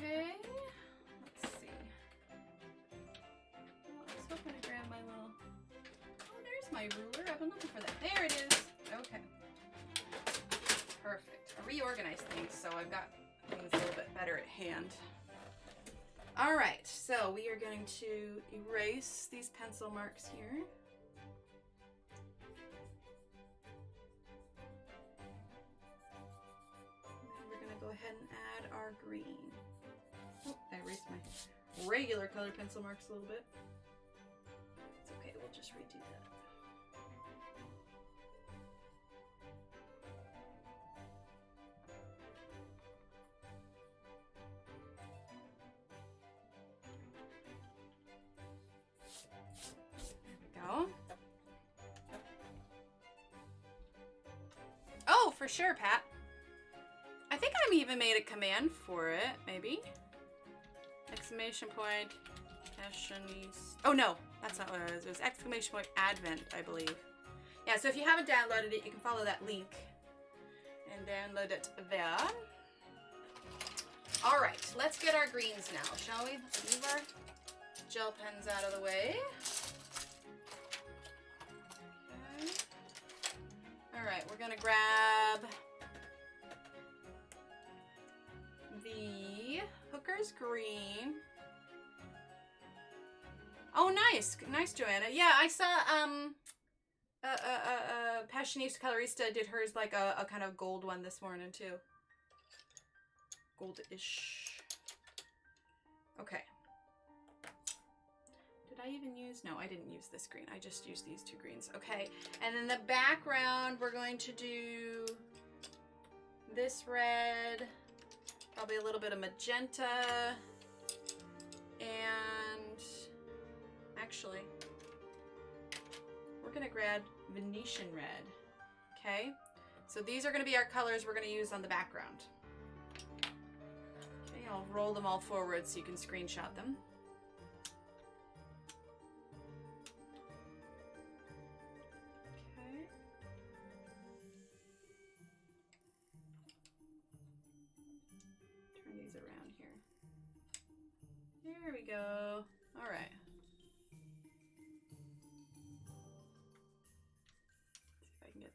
Okay, let's see. Oh, I was hoping to grab my little... Oh, there's my ruler. I've been looking for that. There it is. Okay. Perfect. I reorganized things, so I've got things a little bit better at hand. All right, so we are going to erase these pencil marks here. And then we're going to go ahead and add our green. Oh, I erased my regular color pencil marks a little bit. It's okay, we'll just redo that. There we go. Oh, for sure, Pat. I think I even made a command for it, maybe. Exclamation point. Passionista. Oh no, that's not what it was. It was exclamation point Advent, I believe. Yeah, so if you haven't downloaded it, you can follow that link and download it there. All right, let's get our greens now, shall we? Let's move our gel pens out of the way. Okay. All right, we're gonna grab the Hooker's Green. Oh, nice. Nice, Joanna. Yeah, I saw, Passionista Colorista did hers like a kind of gold one this morning, too. Gold-ish. Okay. Did I even use? No, I didn't use this green. I just used these two greens. Okay. And in the background, we're going to do this red, probably a little bit of magenta, and actually, we're going to grab Venetian red. Okay. So these are going to be our colors we're going to use on the background. Okay, I'll roll them all forward so you can screenshot them. Okay. Turn these around here. There we go. All right.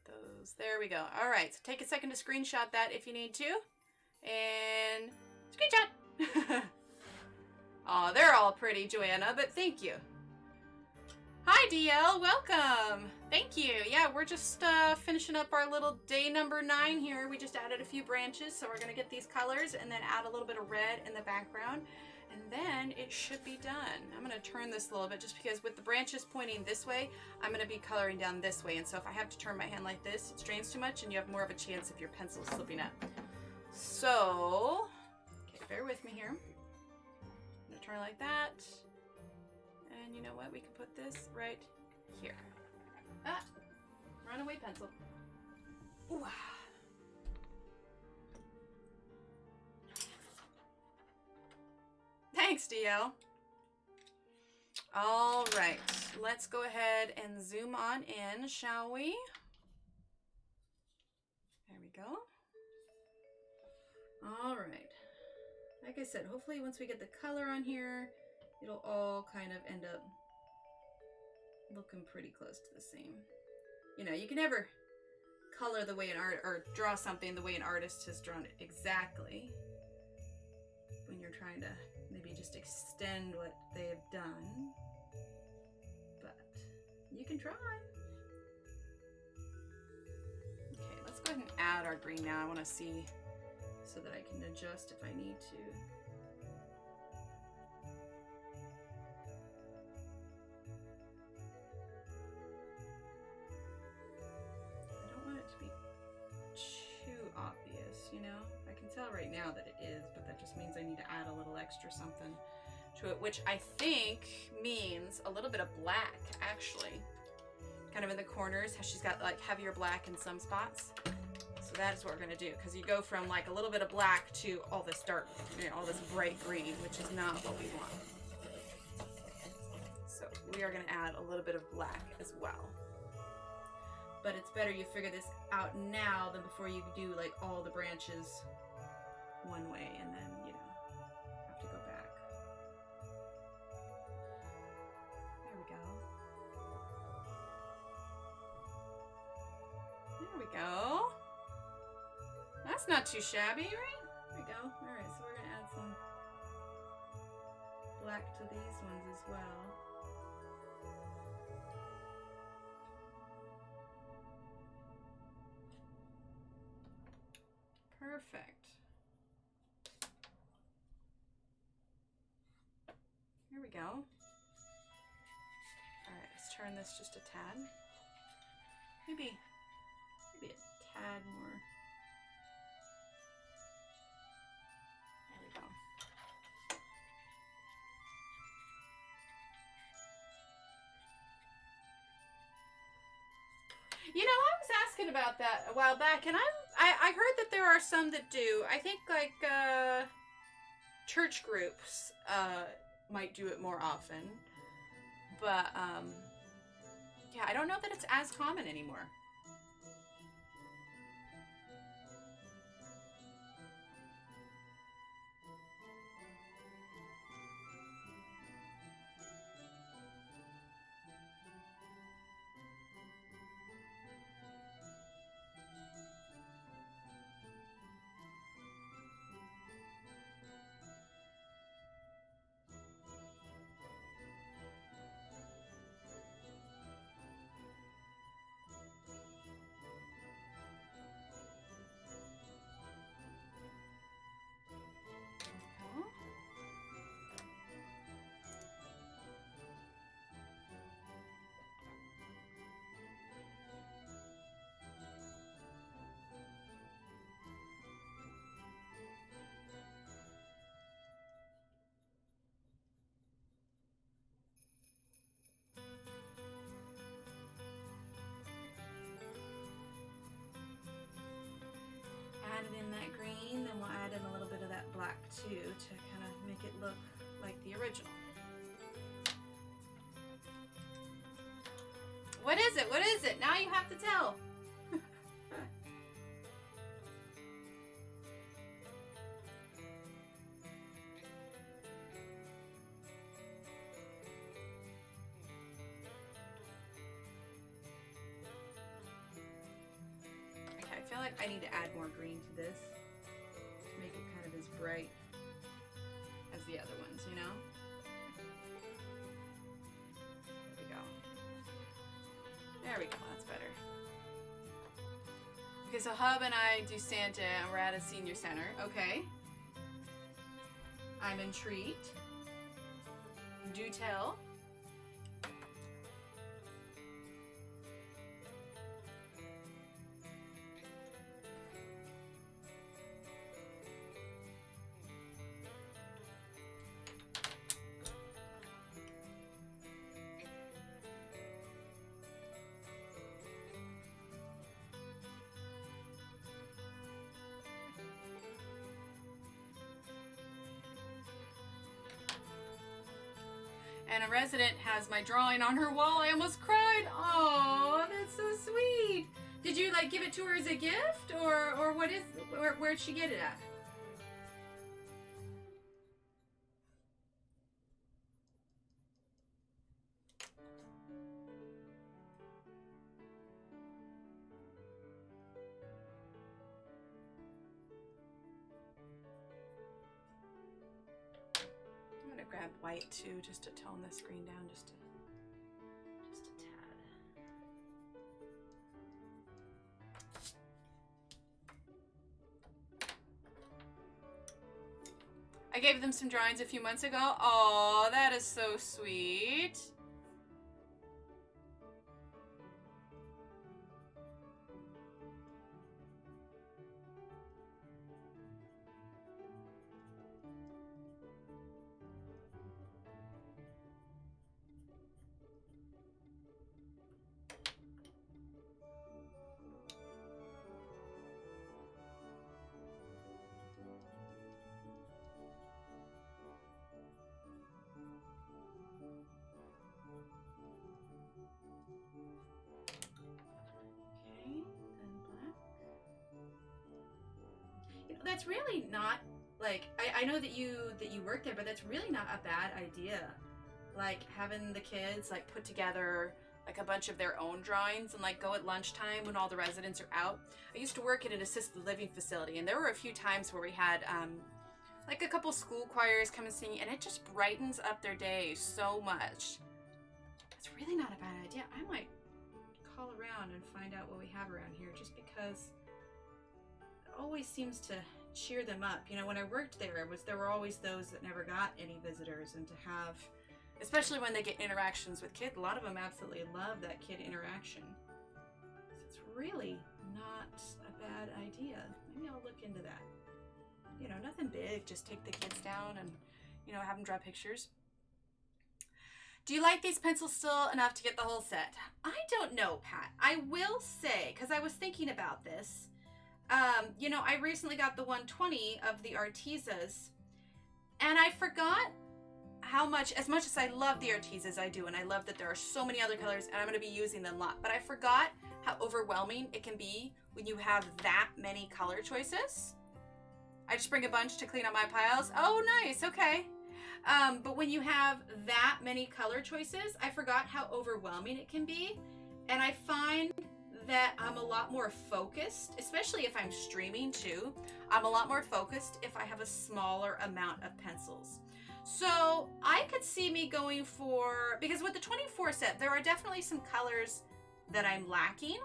Those. There we go. All right, so take a second to screenshot that if you need to. And screenshot. Oh, they're all pretty, Joanna, but thank you. Hi, DL. Welcome. Thank you. Yeah, we're just finishing up our little day number 9 here. We just added a few branches, so we're going to get these colors and then add a little bit of red in the background. And then it should be done. I'm going to turn this a little bit just because with the branches pointing this way, I'm going to be coloring down this way. And so if I have to turn my hand like this, it strains too much and you have more of a chance of your pencil slipping up. So, okay, bear with me here. I'm going to turn like that. And you know what? We can put this right here. Ah, runaway pencil. Ooh. Thanks, DL. All right, let's go ahead and zoom on in, shall we? There we go. All right. Like I said, hopefully once we get the color on here, it'll all kind of end up looking pretty close to the same. You know, you can never color the way an art or draw something the way an artist has drawn it exactly when you're trying to maybe just extend what they have done, but you can try. Okay, let's go ahead and add our green now. I want to see so that I can adjust if I need to. I don't want it to be too obvious, you know? I can tell right now that it is, but that just means I need to add a little extra something to it, which I think means a little bit of black, actually. Kind of in the corners, how she's got like heavier black in some spots. So that is what we're gonna do, because you go from like a little bit of black to all this dark, you know, all this bright green, which is not what we want. So we are gonna add a little bit of black as well. But it's better you figure this out now than before you do like all the branches one way and then, you know, have to go back. There we go. There we go. That's not too shabby, right? There we go. All right, so we're gonna add some black to these ones as well. Perfect. Here we go. All right, let's turn this just a tad. Maybe a tad more. There we go. You know, I was asking about that a while back, and I heard that there are some that do. I think like church groups might do it more often. But, yeah, I don't know that it's as common anymore. Added in that green, then we'll add in a little bit of that black too to kind of make it look like the original. What is it? What is it? Now you have to tell. I feel like I need to add more green to this to make it kind of as bright as the other ones, you know? There we go. There we go, that's better. Okay, so Hub and I do Santa and we're at a senior center. Okay. I'm intrigued. Do tell. And a resident has my drawing on her wall. I almost cried. Oh, that's so sweet. Did you like give it to her as a gift, or what is? Where'd she get it at? Grab white too, just to tone this green down just a tad. I gave them some drawings a few months ago. Oh, that is so sweet. That's really not like I know that you work there, but that's really not a bad idea. Like having the kids like put together like a bunch of their own drawings and like go at lunchtime when all the residents are out. I used to work at an assisted living facility, and there were a few times where we had like a couple school choirs come and sing, and it just brightens up their day so much. It's really not a bad idea. I might call around and find out what we have around here, just because it always seems to cheer them up. You know, when I worked there, there were always those that never got any visitors, and to have, especially when they get interactions with kids, a lot of them absolutely love that kid interaction. So it's really not a bad idea. Maybe I'll look into that. You know, nothing big, just take the kids down and, you know, have them draw pictures. Do you like these pencils still enough to get the whole set? I don't know, Pat. I will say, because I was thinking about this, you know, I recently got the 120 of the Artezas, And I forgot how much, as much as I love the Artezas, I do, and I love that there are so many other colors, and I'm going to be using them a lot, but I forgot how overwhelming it can be when you have that many color choices. I just bring a bunch to clean up my piles. Oh, nice. Okay. But when you have that many color choices, I forgot how overwhelming it can be. And I find that I'm a lot more focused, especially if I'm streaming too. I'm a lot more focused if I have a smaller amount of pencils. So I could see me going for, because with the 24 set, there are definitely some colors that I'm lacking.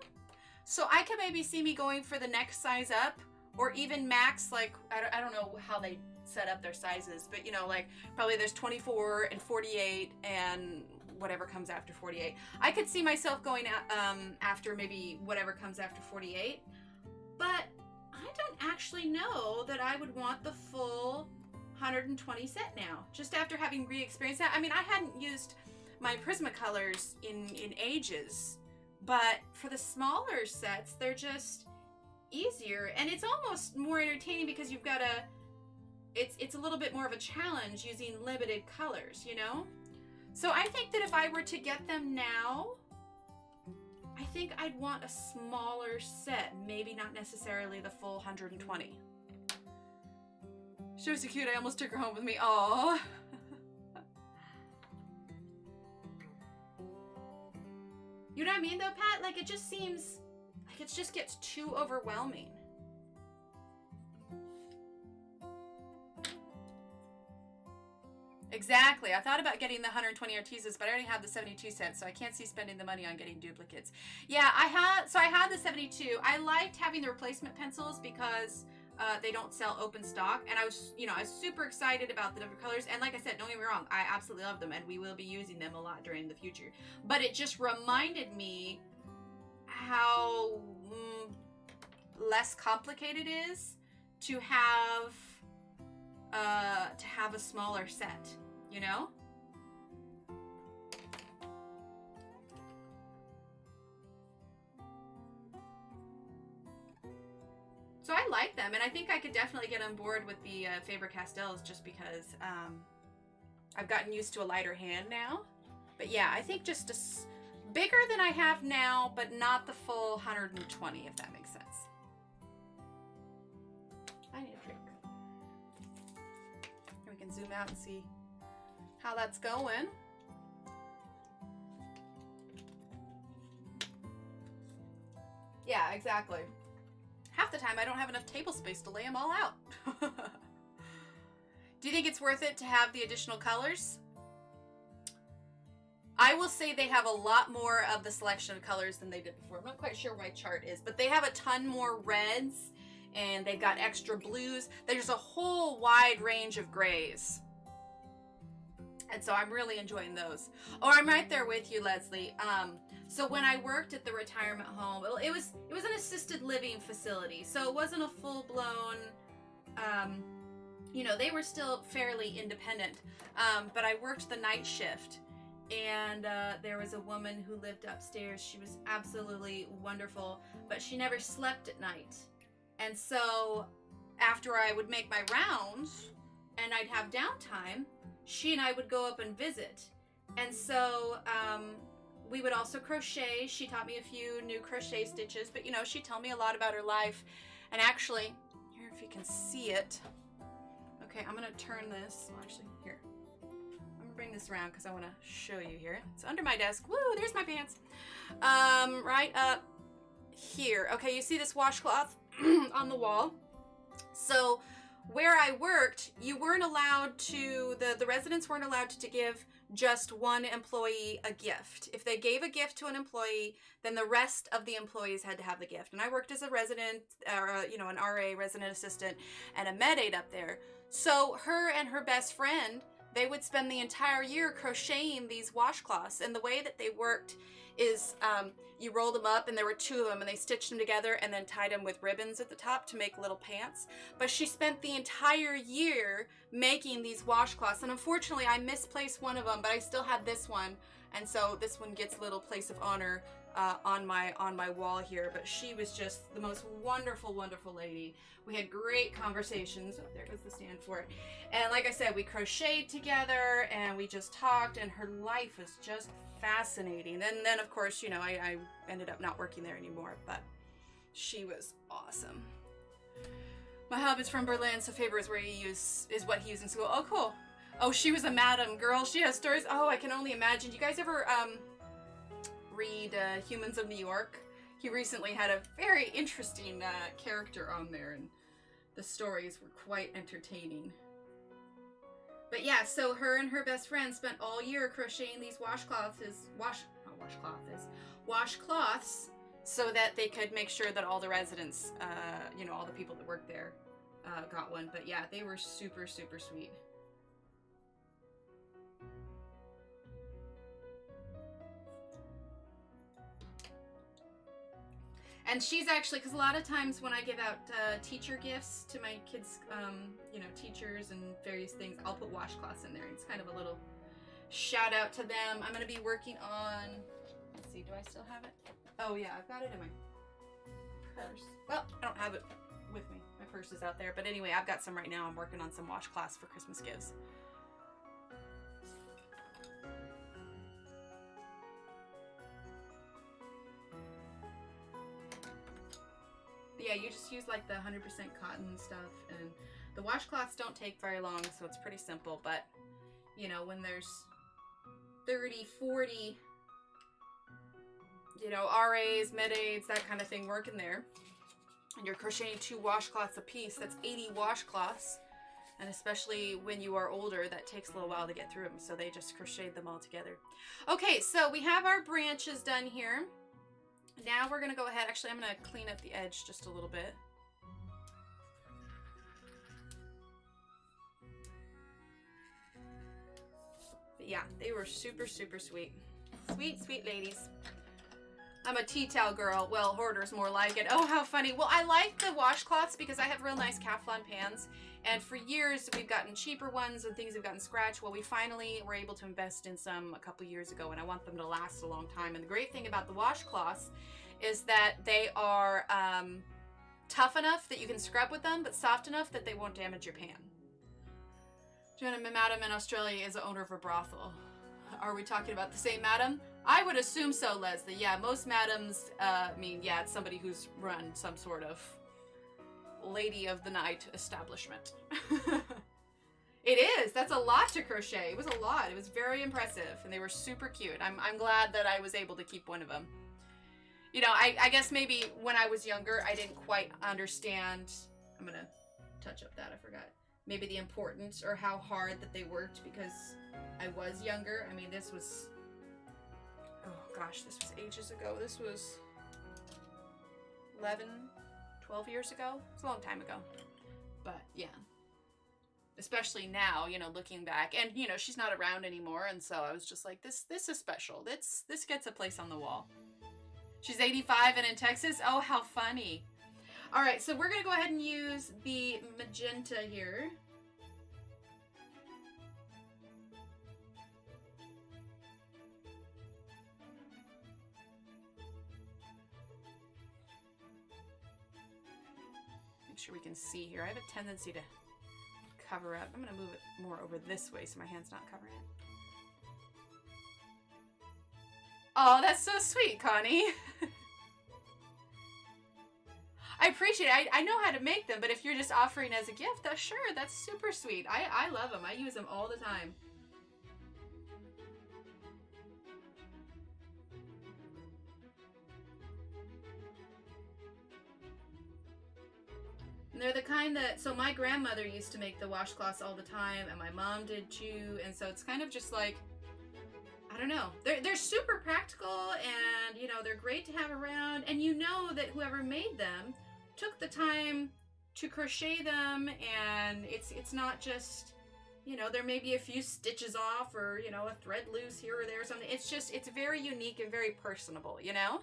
So I could maybe see me going for the next size up, or even max, like, I don't know how they set up their sizes, but you know, like probably there's 24 and 48 and whatever comes after 48. I could see myself going after maybe whatever comes after 48, but I don't actually know that I would want the full 120 set now, just after having re-experienced that. I mean, I hadn't used my Prismacolors in ages, but for the smaller sets, they're just easier, and it's almost more entertaining because you've got it's a little bit more of a challenge using limited colors, you know? So I think that if I were to get them now, I think I'd want a smaller set, maybe not necessarily the full 120. She was so cute, I almost took her home with me. Aww. You know what I mean though, Pat? Like, it just seems like it just gets too overwhelming. Exactly. I thought about getting the 120 Artezas, but I already have the 72 set, so I can't see spending the money on getting duplicates. Yeah, I had the 72. I liked having the replacement pencils because they don't sell open stock, and I was super excited about the different colors. And like I said, don't get me wrong, I absolutely love them, and we will be using them a lot during the future. But it just reminded me how less complicated it is to have a smaller set, you know? So I like them, and I think I could definitely get on board with the Faber-Castells just because I've gotten used to a lighter hand now. But yeah, I think just bigger than I have now, but not the full 120, if that makes sense. I need a drink. We can zoom out and see how that's going. Yeah, exactly. Half the time I don't have enough table space to lay them all out. Do you think it's worth it to have the additional colors? I will say they have a lot more of the selection of colors than they did before. I'm not quite sure why chart is, but they have a ton more reds, and they've got extra blues. There's a whole wide range of grays. And so I'm really enjoying those. Oh, I'm right there with you, Leslie. So when I worked at the retirement home, it was an assisted living facility. So it wasn't a full-blown, they were still fairly independent. But I worked the night shift, and there was a woman who lived upstairs. She was absolutely wonderful, but she never slept at night. And so after I would make my rounds and I'd have downtime, she and I would go up and visit. And so we would also crochet. She taught me a few new crochet stitches, but she'd tell me a lot about her life. And actually, here, if you can see it. Okay, I'm gonna turn this. Well, actually, here. I'm gonna bring this around because I want to show you here. It's under my desk. Woo, there's my pants. Right up here. Okay, you see this washcloth on the wall? So where I worked, you weren't allowed to, the residents weren't allowed to give just one employee a gift. If they gave a gift to an employee, then the rest of the employees had to have the gift. And I worked as a resident, an RA, resident assistant, and a med aide up there. So her and her best friend, they would spend the entire year crocheting these washcloths. And the way that they worked is you rolled them up, and there were two of them, and they stitched them together and then tied them with ribbons at the top to make little pants. But she spent the entire year making these washcloths, and unfortunately I misplaced one of them, but I still had this one, and so this one gets a little place of honor on my wall here, but she was just the most wonderful, wonderful lady. We had great conversations. Oh, there goes the stand for it. And like I said, we crocheted together and we just talked, and her life was just fascinating. And then of course, you know, I ended up not working there anymore, but she was awesome. My husband's from Berlin, so Faber is what he used in school. Oh, cool. Oh, she was a madam girl. She has stories. Oh, I can only imagine. Do you guys ever read Humans of New York? He recently had a very interesting character on there, and the stories were quite entertaining. But yeah, so her and her best friend spent all year crocheting these washcloths, so that they could make sure that all the residents, you know, all the people that worked there got one. But yeah, they were super, super sweet. And she's actually, because a lot of times when I give out teacher gifts to my kids, you know, teachers and various things, I'll put washcloths in there. It's kind of a little shout out to them. I'm going to be working on, let's see, do I still have it? Oh yeah, I've got it in my purse. Well, I don't have it with me. My purse is out there. But anyway, I've got some right now. I'm working on some washcloths for Christmas gifts. But yeah, you just use like the 100% cotton stuff, and the washcloths don't take very long, so it's pretty simple. But you know, when there's 30, 40, you know, RAs, mid-aids, that kind of thing working there, and you're crocheting 2 washcloths a piece, that's 80 washcloths. And especially when you are older, that takes a little while to get through them, so they just crocheted them all together. Okay, so we have our branches done here. Now we're gonna go ahead, actually I'm gonna clean up the edge just a little bit. But yeah, they were super, super sweet. Sweet, sweet ladies. I'm a tea towel girl. Well, hoarder's more like it. Oh, how funny. Well, I like the washcloths because I have real nice Calphalon pans. And for years, we've gotten cheaper ones and things have gotten scratched. Well, we finally were able to invest in some a couple years ago, and I want them to last a long time. And the great thing about the washcloths is that they are tough enough that you can scrub with them, but soft enough that they won't damage your pan. Joanna, madam in Australia is the owner of a brothel. Are we talking about the same madam? I would assume so, Leslie. Yeah, most madams mean, yeah, it's somebody who's run some sort of lady of the night establishment. It is. That's a lot to crochet. It was a lot. It was very impressive, and they were super cute. I'm glad that I was able to keep one of them. You know, I guess maybe when I was younger, I didn't quite understand. I'm going to touch up that. I forgot. Maybe the importance or how hard that they worked because I was younger. I mean, this was, oh gosh, this was ages ago. This was 11, 12 years ago. It's a long time ago. But yeah, especially now, you know, looking back, and you know, she's not around anymore. And so I was just like, this is special. This gets a place on the wall. She's 85 and in Texas. Oh, how funny. All right, so we're going to go ahead and use the magenta here. Make sure we can see here. I have a tendency to cover up. I'm going to move it more over this way so my hand's not covering it. Oh, that's so sweet, Connie. I appreciate it. I know how to make them, but if you're just offering as a gift, sure, that's super sweet. I love them. I use them all the time. And they're the kind that, so my grandmother used to make the washcloths all the time, and my mom did too, and so it's kind of just like, I don't know. They're super practical, and you know, they're great to have around, and you know that whoever made them took the time to crochet them, and it's not just, you know, there may be a few stitches off or, you know, a thread loose here or there or something. It's just, it's very unique and very personable, you know?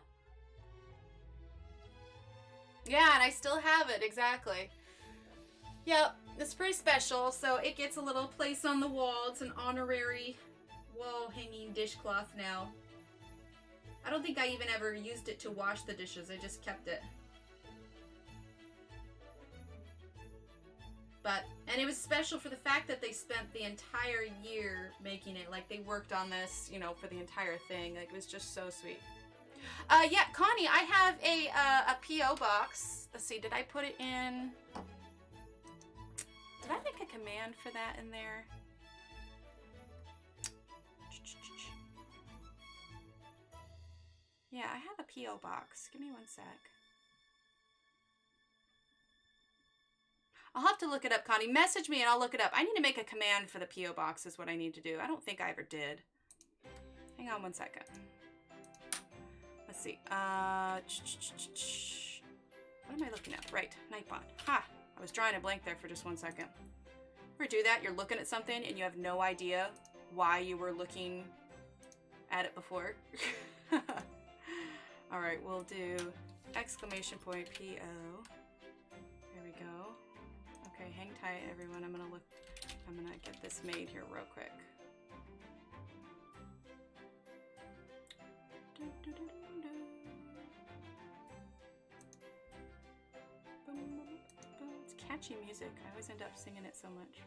Yeah, and I still have it, exactly. Yep, it's pretty special, so it gets a little place on the wall. It's an honorary wall hanging dishcloth now. I don't think I even ever used it to wash the dishes. I just kept it. But, and it was special for the fact that they spent the entire year making it. Like, they worked on this, you know, for the entire thing. Like, it was just so sweet. Yeah, Connie, I have a P.O. box. Let's see, did I put it in? Did I make a command for that in there? Yeah, I have a P.O. box. Give me one sec. I'll have to look it up, Connie. Message me and I'll look it up. I need to make a command for the P.O. box is what I need to do. I don't think I ever did. Hang on one second. Let's see. What am I looking at? Right, Nightbot. Ha! I was drawing a blank there for just one second. Ever do that? You're looking at something and you have no idea why you were looking at it before. All right, we'll do exclamation point P.O. There we go. Okay, hang tight, everyone. I'm gonna get this made here real quick. It's catchy music. I always end up singing it so much.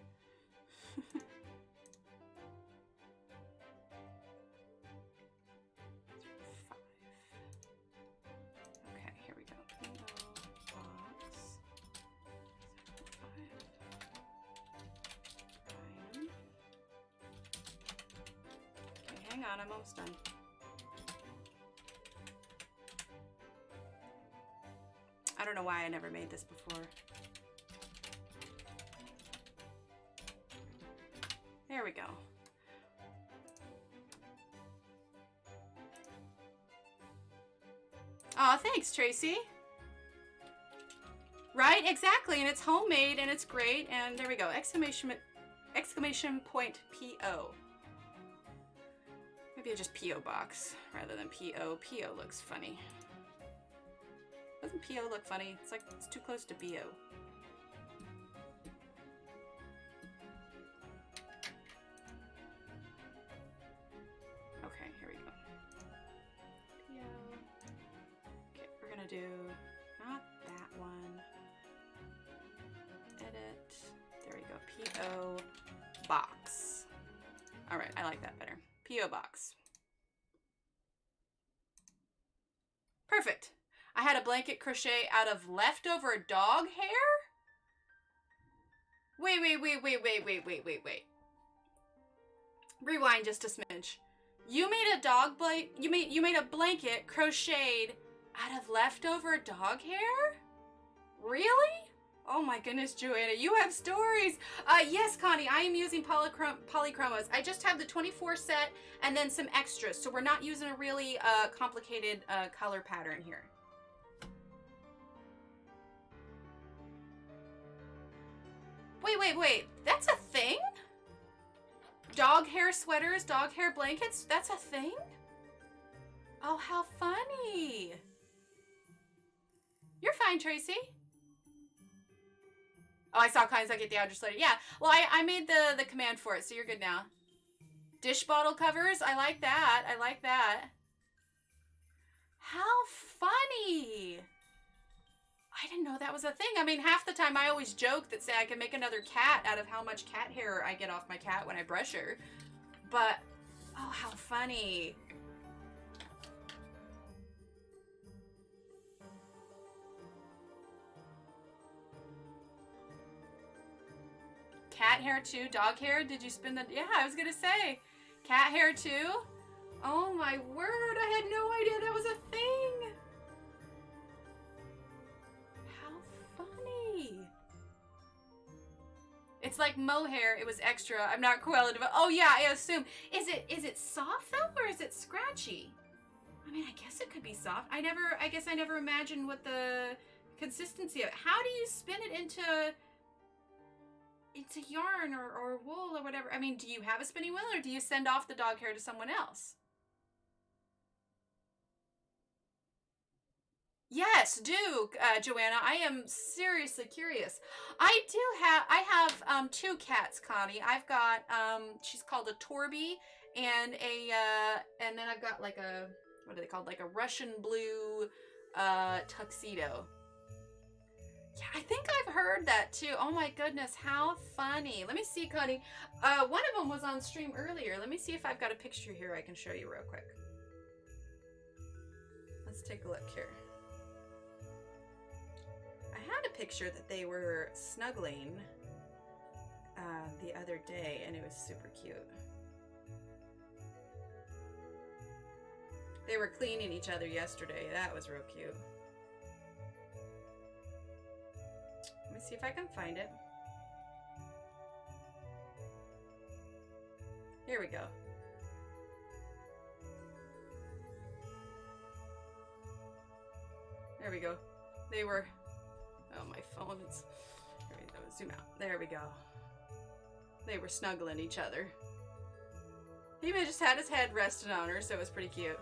Okay, here we go. P.O. box. Okay, hang on, I'm almost done. I don't know why I never made this before. There we go. Aw, thanks, Tracy. Right, exactly, and it's homemade and it's great, and there we go. Exclamation point P.O. Maybe just P.O. box rather than P.O. P.O. looks funny. Doesn't P.O. look funny? It's like it's too close to B.O. Okay, here we go. P.O. Okay, we're gonna do not that one. Edit. There we go. P.O. box. All right, I like that better. P.O. box. Perfect. I had a blanket crochet out of leftover dog hair? Wait. Rewind just a smidge. You made a dog blanket, you made a blanket crocheted out of leftover dog hair? Really? Oh my goodness, Joanna, you have stories. Yes, Connie, I am using Polychromos. I just have the 24 set and then some extras, so we're not using a really complicated color pattern here. Wait, that's a thing? Dog hair sweaters, dog hair blankets, that's a thing? Oh, how funny. You're fine, Tracy. Oh, I saw Connie's like at the address later. Yeah, well, I made the command for it, so you're good now. Dish bottle covers, I like that. I like that. How funny. I didn't know that was a thing. I mean, half the time I always joke that say I can make another cat out of how much cat hair I get off my cat when I brush her. But, oh, how funny. Cat hair too? Dog hair? Did you spin the... Yeah, I was gonna say. Cat hair too? Oh my word, I had no idea that was a thing. How funny. It's like mohair, it was extra. I'm not correlative. Oh yeah, I assume. Is it soft though, or is it scratchy? I mean, I guess it could be soft. I guess I never imagined what the consistency of it. How do you spin it into yarn or wool or whatever? I mean, do you have a spinning wheel or do you send off the dog hair to someone else? Yes, do, Joanna. I am seriously curious. I have two cats, Connie. I've got she's called a Torby and then I've got like a what are they called? Like a Russian blue tuxedo. Yeah, I think I've heard that too. Oh my goodness, how funny. Let me see, Connie. One of them was on stream earlier. Let me see if I've got a picture here I can show you real quick. Let's take a look here. I had a picture that they were snuggling the other day, and it was super cute. They were cleaning each other yesterday. That was real cute. Let me see if I can find it. Here we go. There we go. They were, oh, my phone, it's, here we go, zoom out. There we go. They were snuggling each other. He just had his head rested on her, so it was pretty cute.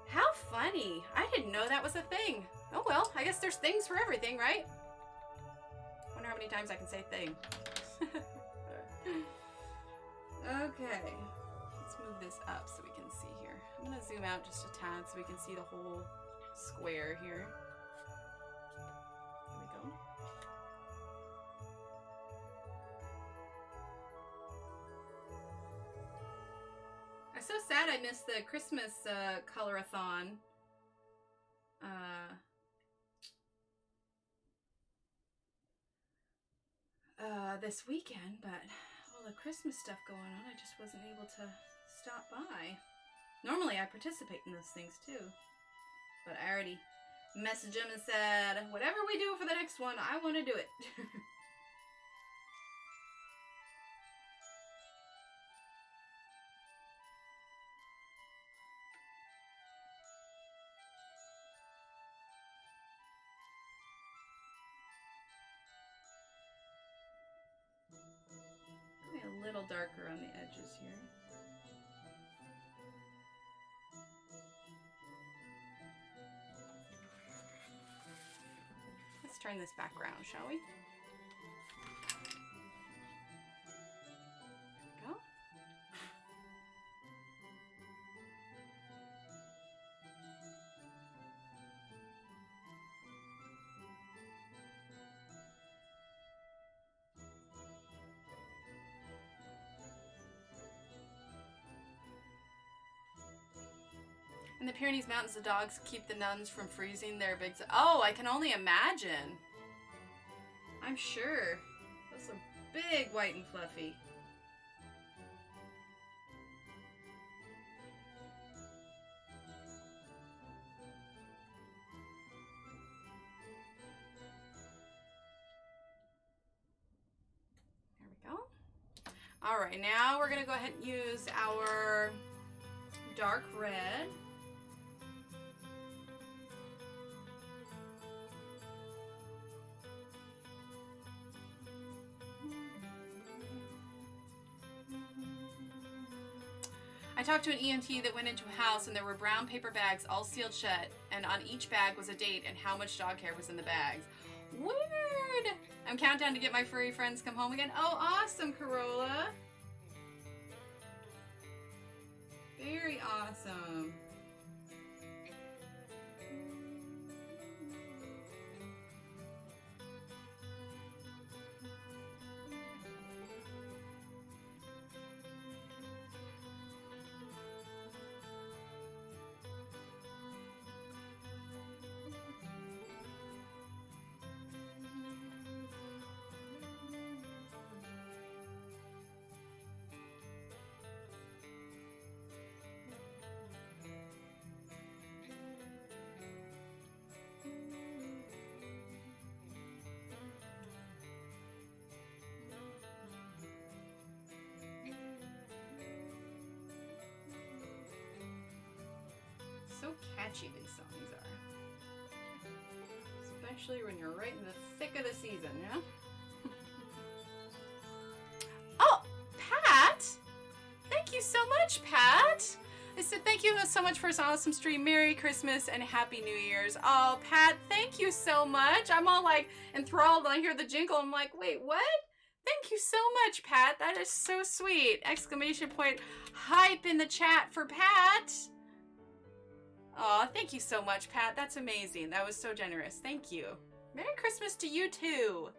How funny. I didn't know that was a thing. Oh well, I guess there's things for everything, right? Wonder how many times I can say thing. Okay. Let's move this up so we can see here. I'm gonna zoom out just a tad so we can see the whole square here. There we go. I'm so sad I missed the Christmas color-a-thon. This weekend, but all the Christmas stuff going on, I just wasn't able to stop by. Normally I participate in those things too, but I already messaged him and said, whatever we do for the next one, I want to do it. A little darker on the edges here. Let's turn this back around, shall we? There we go. In the Pyrenees Mountains, the dogs keep the nuns from freezing their big... Oh, I can only imagine. I'm sure. Those are big, white, and fluffy. There we go. All right, now we're going to go ahead and use our dark red. I talked to an EMT that went into a house and there were brown paper bags all sealed shut, and on each bag was a date and how much dog hair was in the bags. Weird! I'm counting down to get my furry friends come home again. Oh, awesome, Corolla! Very awesome. So catchy these songs are. Especially when you're right in the thick of the season, yeah? Oh, Pat! Thank you so much, Pat! I said thank you so much for this awesome stream. Merry Christmas and Happy New Year's. Oh, Pat, thank you so much. I'm all like enthralled when I hear the jingle. I'm like, wait, what? Thank you so much, Pat. That is so sweet. Exclamation point hype in the chat for Pat. Aw, thank you so much, Pat. That's amazing. That was so generous. Thank you. Merry Christmas to you, too.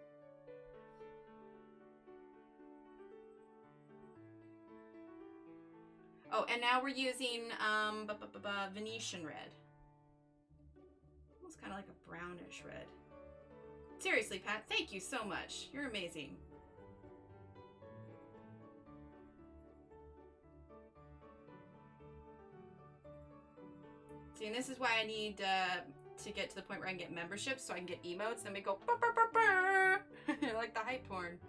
Oh, and now we're using Venetian red. Almost kind of like a brownish red. Seriously, Pat, thank you so much. You're amazing. See, and this is why I need to get to the point where I can get memberships so I can get emotes. Then we go burr, burr, burr, burr. Like the hype horn.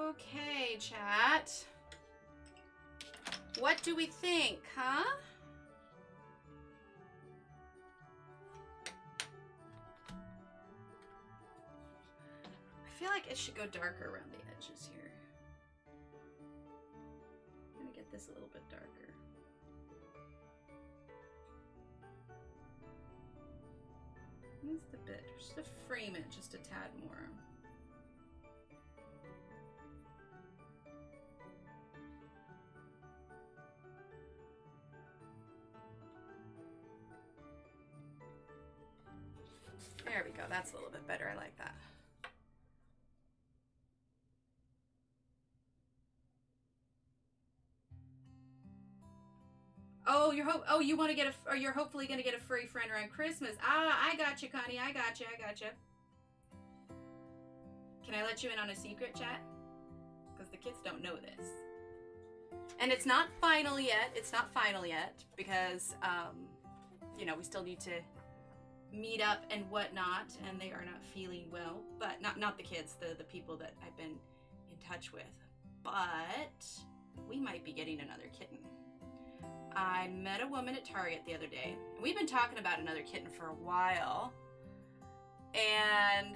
Okay, chat. What do we think, huh? I feel like it should go darker around the edges here. I'm gonna get this a little bit darker. Just a bit, just to frame it just a tad more. There we go. That's a little bit better. I like that. Oh, you want to get or you're hopefully going to get a furry friend around Christmas. Ah, I got you, Connie. I got you. Can I let you in on a secret, chat? Because the kids don't know this. And it's not final yet. It's not final yet because, you know, we still need to meet up and whatnot, and they are not feeling well, but not the kids, the people that I've been in touch with, but we might be getting another kitten. I met a woman at Target the other day. We've been talking about another kitten for a while, and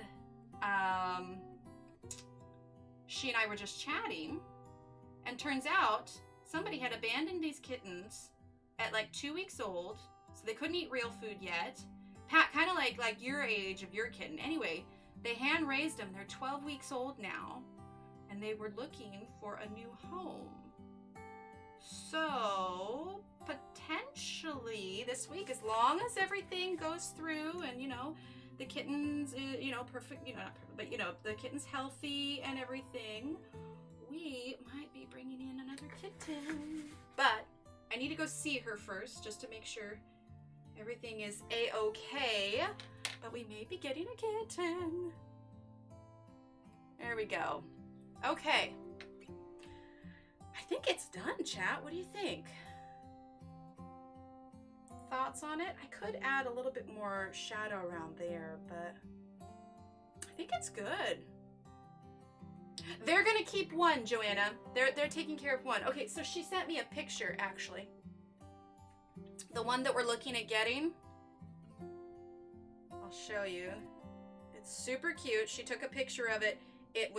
she and I were just chatting, and turns out somebody had abandoned these kittens at like 2 weeks old, so they couldn't eat real food yet. Pat, kind of like your age of your kitten. Anyway, they hand raised them. They're 12 weeks old now, and they were looking for a new home. So potentially this week, as long as everything goes through, and you know, the kitten's you know, perfect, you know, not perfect, but you know, the kitten's healthy and everything, we might be bringing in another kitten. But I need to go see her first, just to make sure everything is a-okay, but we may be getting a kitten. There we go. Okay. I think it's done, chat. What do you think? Thoughts on it? I could add a little bit more shadow around there, but I think it's good. They're gonna keep one, Joanna. They're taking care of one. Okay, so she sent me a picture, actually. The one that we're looking at getting, I'll show you. It's super cute. She took a picture of it. It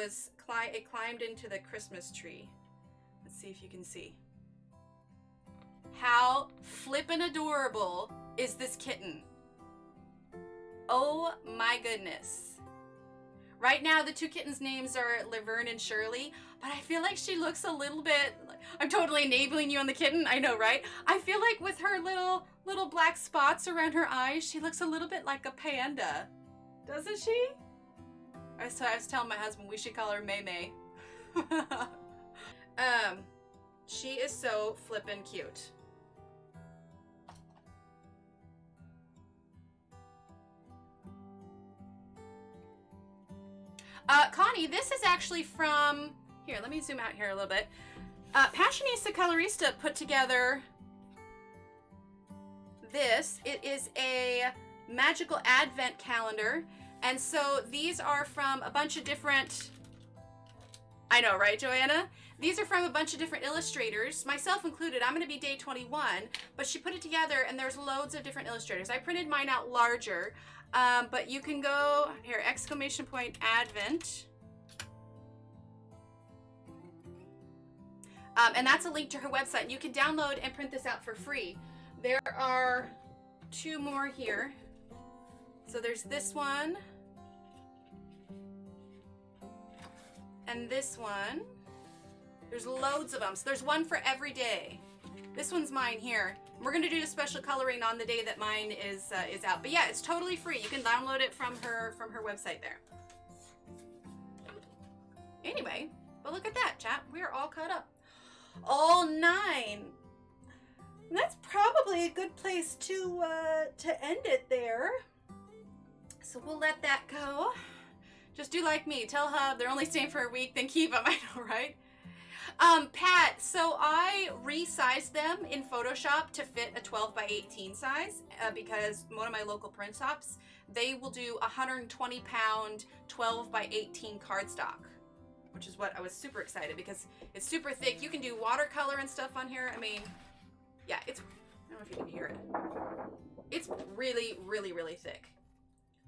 climbed into the Christmas tree. Let's see if you can see. How flippin' adorable is this kitten? Oh my goodness. Right now, the two kittens' names are Laverne and Shirley, but I feel like she looks a little bit, I'm totally enabling you on the kitten, I know, right? I feel like with her little black spots around her eyes, she looks a little bit like a panda. Doesn't she? I was telling my husband we should call her May May. She is so flippin' cute. Connie, this is actually from, here, let me zoom out here a little bit. Passionista Colorista put together this. It is a magical advent calendar, And so these are from a bunch of different, I know, right, Joanna? These are from a bunch of different illustrators, myself included. I'm gonna be day 21, but she put it together and there's loads of different illustrators. I printed mine out larger, but you can go here, !Advent. And that's a link to her website. You can download and print this out for free. There are 2 more here. So there's this one. And this one. There's loads of them. So there's one for every day. This one's mine here. We're gonna do the special coloring on the day that mine is out. But yeah, it's totally free. You can download it from her website there. Anyway, but look at that, chat. We're all caught up. All 9. And that's probably a good place to end it there. So we'll let that go. Just do like me. Tell Hub they're only staying for a week, then keep them. I know, right? Pat, so I resized them in Photoshop to fit a 12 by 18 size because one of my local print shops, they will do 120 pound 12 by 18 cardstock, which is what I was super excited because it's super thick. You can do watercolor and stuff on here. I mean, yeah, it's, I don't know if you can hear it. It's really, really, really thick.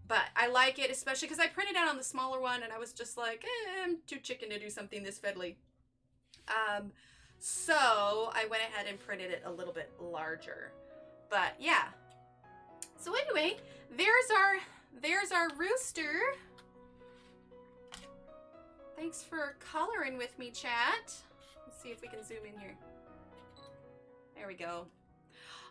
But I like it, especially because I printed out on the smaller one and I was just like, I'm too chicken to do something this fiddly. So I went ahead and printed it a little bit larger. But yeah. So anyway, there's our rooster. Thanks for coloring with me, chat. Let's see if we can zoom in here. There we go.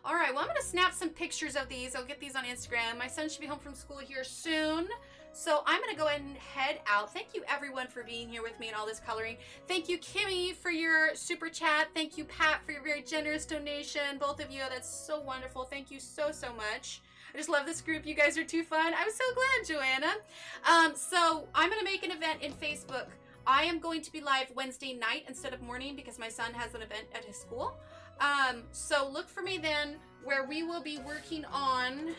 All right, well, I'm gonna snap some pictures of these. I'll get these on Instagram. My son should be home from school here soon. So I'm gonna go ahead and head out. Thank you everyone for being here with me and all this coloring. Thank you, Kimmy, for your super chat. Thank you, Pat, for your very generous donation. Both of you, that's so wonderful. Thank you so, so much. I just love this group. You guys are too fun. I'm so glad, Joanna. So I'm gonna make an event in Facebook. I am going to be live Wednesday night instead of morning because my son has an event at his school. So look for me then where we will be working on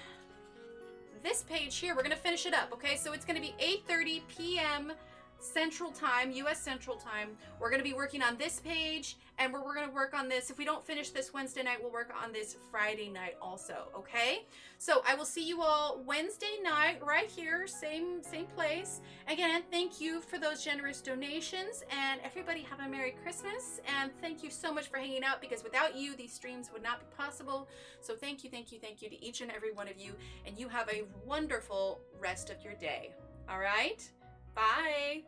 this page here. We're going to finish it up, okay? So it's going to be 8:30 p.m. Central Time, U.S. Central Time. We're going to be working on this page, and we're going to work on this. If we don't finish this Wednesday night, we'll work on this Friday night also, okay? So I will see you all Wednesday night right here, same place. Again, thank you for those generous donations, and everybody have a Merry Christmas, and thank you so much for hanging out, because without you, these streams would not be possible. So thank you, thank you, thank you to each and every one of you, and you have a wonderful rest of your day. All right? Bye.